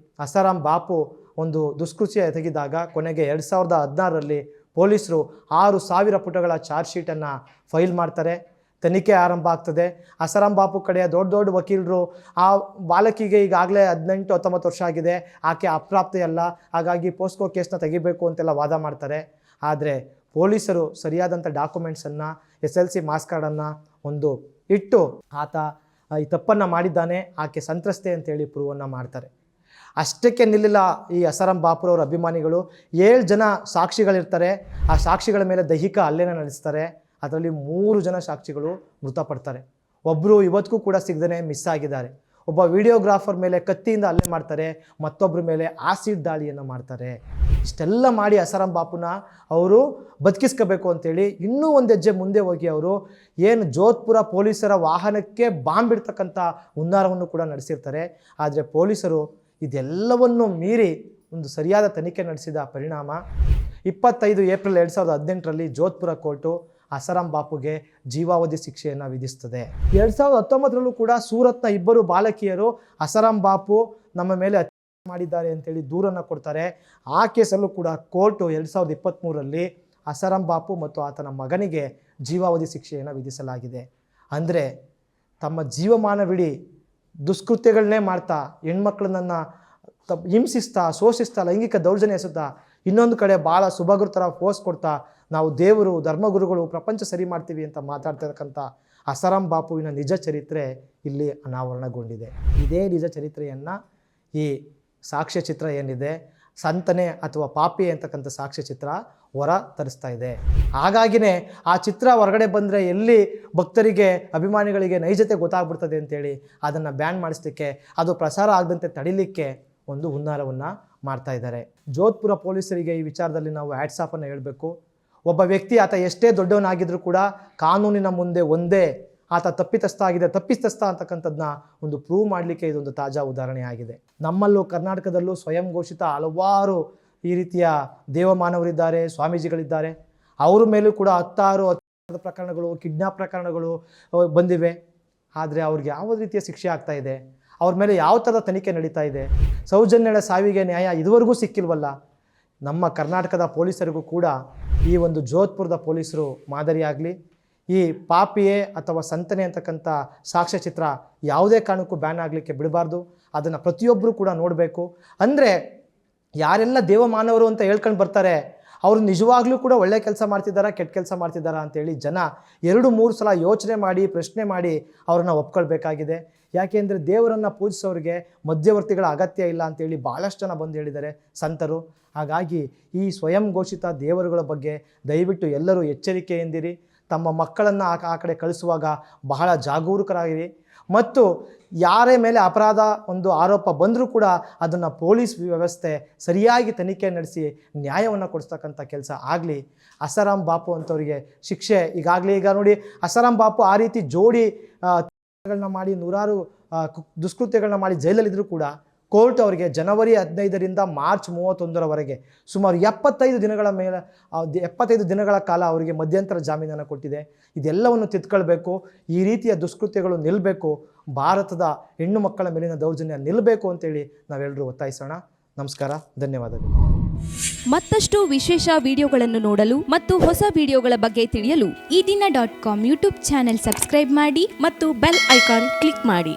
ಅಸಾರಾಂ ಬಾಪು ಒಂದು ದುಷ್ಕೃತ್ಯ ತೆಗೆದಾಗ ಕೊನೆಗೆ 2016ರಲ್ಲಿ ಪೊಲೀಸರು 6,000 ಪುಟಗಳ ಚಾರ್ಜ್ ಶೀಟನ್ನು ಫೈಲ್ ಮಾಡ್ತಾರೆ. ತನಿಖೆ ಆರಂಭ ಆಗ್ತದೆ. ಅಸಾರಾಂ ಬಾಪು ಕಡೆಯ ದೊಡ್ಡ ವಕೀಲರು ಆ ಬಾಲಕಿಗೆ ಈಗಾಗಲೇ 18-19 ವರ್ಷ ಆಗಿದೆ, ಆಕೆ ಅಪ್ರಾಪ್ತೆಯಲ್ಲ, ಹಾಗಾಗಿ ಪೋಸ್ಕೋ ಕೇಸ್ನ ತೆಗಿಬೇಕು ಅಂತೆಲ್ಲ ವಾದ ಮಾಡ್ತಾರೆ. ಆದರೆ ಪೊಲೀಸರು ಸರಿಯಾದಂಥ ಡಾಕ್ಯುಮೆಂಟ್ಸನ್ನು, SLC ಮಾರ್ಕ್ಸ್ ಕಾರ್ಡನ್ನು ಇಟ್ಟು ಆತ ಈ ತಪ್ಪನ್ನು ಮಾಡಿದ್ದಾನೆ, ಆಕೆ ಸಂತ್ರಸ್ತೆ ಅಂತೇಳಿ ಪ್ರೂವನ್ನು ಮಾಡ್ತಾರೆ. ಅಷ್ಟಕ್ಕೆ ನಿಲ್ಲಿಲ್ಲ ಈ ಅಸಾರಾಂ ಬಾಪುರವರ ಅಭಿಮಾನಿಗಳು. 7 ಜನ ಸಾಕ್ಷಿಗಳಿರ್ತಾರೆ. ಆ ಸಾಕ್ಷಿಗಳ ಮೇಲೆ ದೈಹಿಕ ಹಲ್ಲೆನ ನಡೆಸ್ತಾರೆ. ಅದರಲ್ಲಿ 3 ಜನ ಸಾಕ್ಷಿಗಳು ಮೃತಪಡ್ತಾರೆ. ಒಬ್ಬರು ಇವತ್ತಿಗೂ ಕೂಡ ಸಿಗದೇ ಮಿಸ್ ಆಗಿದ್ದಾರೆ. ಒಬ್ಬ ವಿಡಿಯೋಗ್ರಾಫರ್ ಮೇಲೆ ಕತ್ತಿಯಿಂದ ಹಲ್ಲೆ ಮಾಡ್ತಾರೆ, ಮತ್ತೊಬ್ಬರ ಮೇಲೆ ಆಸಿಡ್ ದಾಳಿಯನ್ನು ಮಾಡ್ತಾರೆ. ಇಷ್ಟೆಲ್ಲ ಮಾಡಿ ಅಸಾರಾಂ ಬಾಪುನ ಅವರು ಬದುಕಿಸ್ಕೋಬೇಕು ಅಂತೇಳಿ ಇನ್ನೂ ಒಂದು ಹೆಜ್ಜೆ ಮುಂದೆ ಹೋಗಿ ಅವರು ಜೋಧ್ಪುರ ಪೊಲೀಸರ ವಾಹನಕ್ಕೆ ಬಾಂಬ್ ಬಿಡ್ತಕ್ಕಂಥ ಹುನ್ನಾರವನ್ನು ಕೂಡ ನಡೆಸಿರ್ತಾರೆ. ಆದರೆ ಪೊಲೀಸರು ಇದೆಲ್ಲವನ್ನು ಮೀರಿ ಒಂದು ಸರಿಯಾದ ತನಿಖೆ ನಡೆಸಿದ ಪರಿಣಾಮ 25 ಏಪ್ರಿಲ್ 2018ರಲ್ಲಿ ಜೋಧ್ಪುರ ಕೋರ್ಟು ಅಸಾರಾಂ ಬಾಪುಗೆ ಜೀವಾವಧಿ ಶಿಕ್ಷೆಯನ್ನು ವಿಧಿಸ್ತದೆ. 2019ರಲ್ಲೂ ಕೂಡ ಸೂರತ್ನ 2 ಬಾಲಕಿಯರು ಅಸಾರಾಂ ಬಾಪು ನಮ್ಮ ಮೇಲೆ ಅತ್ಯಾಚಾರ ಮಾಡಿದ್ದಾರೆ ಅಂತೇಳಿ ದೂರನ್ನು ಕೊಡ್ತಾರೆ. ಆ ಕೇಸಲ್ಲೂ ಕೂಡ ಕೋರ್ಟು 2023ರಲ್ಲಿ ಅಸಾರಾಂ ಬಾಪು ಮತ್ತು ಆತನ ಮಗನಿಗೆ ಜೀವಾವಧಿ ಶಿಕ್ಷೆಯನ್ನು ವಿಧಿಸಲಾಗಿದೆ. ಅಂದರೆ ತಮ್ಮ ಜೀವಮಾನವಿಡೀ ದುಷ್ಕೃತ್ಯಗಳನ್ನೇ ಮಾಡ್ತಾ, ಹೆಣ್ಮಕ್ಳನ್ನ ಹಿಂಸಿಸ್ತಾ, ಶೋಷಿಸ್ತಾ, ಲೈಂಗಿಕ ದೌರ್ಜನ್ಯ ಎಸೆತಾ ಇನ್ನೊಂದು ಕಡೆ ಭಾಳ ಸುಭಗುರು ಥರ ಫೋರ್ಸ್ ಕೊಡ್ತಾ ನಾವು ದೇವರು ಧರ್ಮಗುರುಗಳು ಪ್ರಪಂಚ ಸರಿ ಮಾಡ್ತೀವಿ ಅಂತ ಮಾತಾಡ್ತಿರ್ತಕ್ಕಂಥ ಅಸಾರಾಂ ಬಾಪುವಿನ ನಿಜ ಚರಿತ್ರೆ ಇಲ್ಲಿ ಅನಾವರಣಗೊಂಡಿದೆ. ಇದೇ ನಿಜ ಚರಿತ್ರೆಯನ್ನು ಈ ಸಾಕ್ಷ್ಯಚಿತ್ರ ಏನಿದೆ, ಸಂತನೆ ಅಥವಾ ಪಾಪಿ ಅಂತಕ್ಕಂಥ ಸಾಕ್ಷ್ಯಚಿತ್ರ ಹೊರ ತರಿಸ್ತಾ ಇದೆ. ಹಾಗಾಗಿನೇ ಆ ಚಿತ್ರ ಹೊರಗಡೆ ಬಂದರೆ ಎಲ್ಲಿ ಭಕ್ತರಿಗೆ ಅಭಿಮಾನಿಗಳಿಗೆ ನೈಜತೆ ಗೊತ್ತಾಗ್ಬಿಡ್ತದೆ ಅಂತೇಳಿ ಅದನ್ನು ಬ್ಯಾನ್ ಮಾಡಿಸ್ಲಿಕ್ಕೆ, ಅದು ಪ್ರಸಾರ ಆಗದಂತೆ ತಡಿಲಿಕ್ಕೆ ಒಂದು ಹುನ್ನಾರವನ್ನು ಮಾಡ್ತಾ ಇದ್ದಾರೆ. ಜೋಧ್ಪುರ ಪೊಲೀಸರಿಗೆ ಈ ವಿಚಾರದಲ್ಲಿ ನಾವು ಹ್ಯಾಟ್ಸ್ ಆಫನ್ನು ಹೇಳಬೇಕು. ಒಬ್ಬ ವ್ಯಕ್ತಿ ಆತ ಎಷ್ಟೇ ದೊಡ್ಡವನಾಗಿದ್ರೂ ಕೂಡ ಕಾನೂನಿನ ಮುಂದೆ ಒಂದೇ, ಆತ ತಪ್ಪಿತಸ್ಥ ಅಂತಕ್ಕಂಥದ್ದನ್ನ ಒಂದು ಪ್ರೂವ್ ಮಾಡಲಿಕ್ಕೆ ಇದೊಂದು ತಾಜಾ ಉದಾಹರಣೆ ಆಗಿದೆ. ನಮ್ಮಲ್ಲೂ ಕರ್ನಾಟಕದಲ್ಲೂ ಸ್ವಯಂ ಘೋಷಿತ ಹಲವಾರು ಈ ರೀತಿಯ ದೇವಮಾನವರಿದ್ದಾರೆ, ಸ್ವಾಮೀಜಿಗಳಿದ್ದಾರೆ. ಅವ್ರ ಮೇಲೂ ಕೂಡ 10 ಪ್ರಕರಣಗಳು, ಕಿಡ್ನಾಪ್ ಪ್ರಕರಣಗಳು ಬಂದಿವೆ. ಆದರೆ ಅವ್ರಿಗೆ ಯಾವ ರೀತಿಯ ಶಿಕ್ಷೆ ಆಗ್ತಾ ಇದೆ, ಅವ್ರ ಮೇಲೆ ಯಾವ ಥರದ ತನಿಖೆ ನಡೀತಾ ಇದೆ, ಸೌಜನ್ಯಳ ಸಾವಿಗೆ ನ್ಯಾಯ ಇದುವರೆಗೂ ಸಿಕ್ಕಿಲ್ವಲ್ಲ. ನಮ್ಮ ಕರ್ನಾಟಕದ ಪೊಲೀಸರಿಗೂ ಕೂಡ ಈ ಒಂದು ಜೋಧ್ಪುರದ ಪೊಲೀಸರು ಮಾದರಿಯಾಗಲಿ. ಈ ಪಾಪಿಯೇ ಅಥವಾ ಸಂತನೆ ಅಂತಕ್ಕಂಥ ಸಾಕ್ಷ್ಯಚಿತ್ರ ಯಾವುದೇ ಕಾರಣಕ್ಕೂ ಬ್ಯಾನ್ ಆಗಲಿಕ್ಕೆ ಬಿಡಬಾರ್ದು. ಅದನ್ನು ಪ್ರತಿಯೊಬ್ಬರು ಕೂಡ ನೋಡಬೇಕು. ಅಂದರೆ ಯಾರೆಲ್ಲ ದೇವಮಾನವರು ಅಂತ ಹೇಳ್ಕೊಂಡು ಬರ್ತಾರೆ ಅವರು ನಿಜವಾಗ್ಲೂ ಕೂಡ ಒಳ್ಳೆ ಕೆಲಸ ಮಾಡ್ತಿದ್ದಾರಾ, ಕೆಟ್ಟ ಕೆಲಸ ಮಾಡ್ತಿದ್ದಾರಾ ಅಂತೇಳಿ ಜನ 2-3 ಸಲ ಯೋಚನೆ ಮಾಡಿ ಪ್ರಶ್ನೆ ಮಾಡಿ ಅವ್ರನ್ನ ಒಪ್ಕೊಳ್ಬೇಕಾಗಿದೆ. ಯಾಕೆಂದರೆ ದೇವರನ್ನು ಪೂಜಿಸೋರಿಗೆ ಮಧ್ಯವರ್ತಿಗಳ ಅಗತ್ಯ ಇಲ್ಲ ಅಂತೇಳಿ ಭಾಳಷ್ಟು ಜನ ಬಂದು ಹೇಳಿದ್ದಾರೆ ಸಂತರು. ಹಾಗಾಗಿ ಈ ಸ್ವಯಂ ಘೋಷಿತ ದೇವರುಗಳ ಬಗ್ಗೆ ದಯವಿಟ್ಟು ಎಲ್ಲರೂ ಎಚ್ಚರಿಕೆಯಿಂದಿರಿ. ತಮ್ಮ ಮಕ್ಕಳನ್ನು ಆ ಕಡೆ ಕಳಿಸುವಾಗ ಬಹಳ ಜಾಗರೂಕರಾಗಿರಿ. ಮತ್ತು ಯಾರೇ ಮೇಲೆ ಅಪರಾಧ ಒಂದು ಆರೋಪ ಬಂದರೂ ಕೂಡ ಅದನ್ನು ಪೊಲೀಸ್ ವ್ಯವಸ್ಥೆ ಸರಿಯಾಗಿ ತನಿಖೆ ನಡೆಸಿ ನ್ಯಾಯವನ್ನು ಕೊಡಿಸ್ತಕ್ಕಂಥ ಕೆಲಸ ಆಗಲಿ. ಅಸಾರಾಂ ಬಾಪು ಅಂತವರಿಗೆ ಶಿಕ್ಷೆ ಈಗ ನೋಡಿ, ಅಸಾರಾಂ ಬಾಪು ಆ ರೀತಿ ಜೋಡಿ ಮಾಡಿ 100 ದುಷ್ಕೃತ್ಯಗಳನ್ನ ಮಾಡಿ ಜೈಲಲ್ಲಿದ್ದರೂ ಕೂಡ ಕೋರ್ಟ್ ಅವರಿಗೆ ಜನವರಿ 15ರಿಂದ ಮಾರ್ಚ್ 31ರವರೆಗೆ ಸುಮಾರು 75 ದಿನಗಳ ಕಾಲ ಅವರಿಗೆ ಮಧ್ಯಂತರ ಜಾಮೀನನ್ನು ಕೊಟ್ಟಿದೆ. ಇದೆಲ್ಲವನ್ನು ತಿದ್ಕೊಳ್ಬೇಕು. ಈ ರೀತಿಯ ದುಷ್ಕೃತ್ಯಗಳು ನಿಲ್ಲಬೇಕು. ಭಾರತದ ಹೆಣ್ಣು ಮಕ್ಕಳ ಮೇಲಿನ ದೌರ್ಜನ್ಯ ನಿಲ್ಲಬೇಕು ಅಂತೇಳಿ ನಾವೆಲ್ಲರೂ ಒತ್ತಾಯಿಸೋಣ. ನಮಸ್ಕಾರ, ಧನ್ಯವಾದಗಳು. ಮತ್ತಷ್ಟು ವಿಶೇಷ ವಿಡಿಯೋಗಳನ್ನು ನೋಡಲು ಮತ್ತು ಹೊಸ ವಿಡಿಯೋಗಳ ಬಗ್ಗೆ ತಿಳಿಯಲು eDina.com ಯೂಟ್ಯೂಬ್ ಚಾನೆಲ್ ಸಬ್ಸ್ಕ್ರೈಬ್ ಮಾಡಿ ಮತ್ತು ಬೆಲ್ ಐಕಾನ್ ಕ್ಲಿಕ್ ಮಾಡಿ.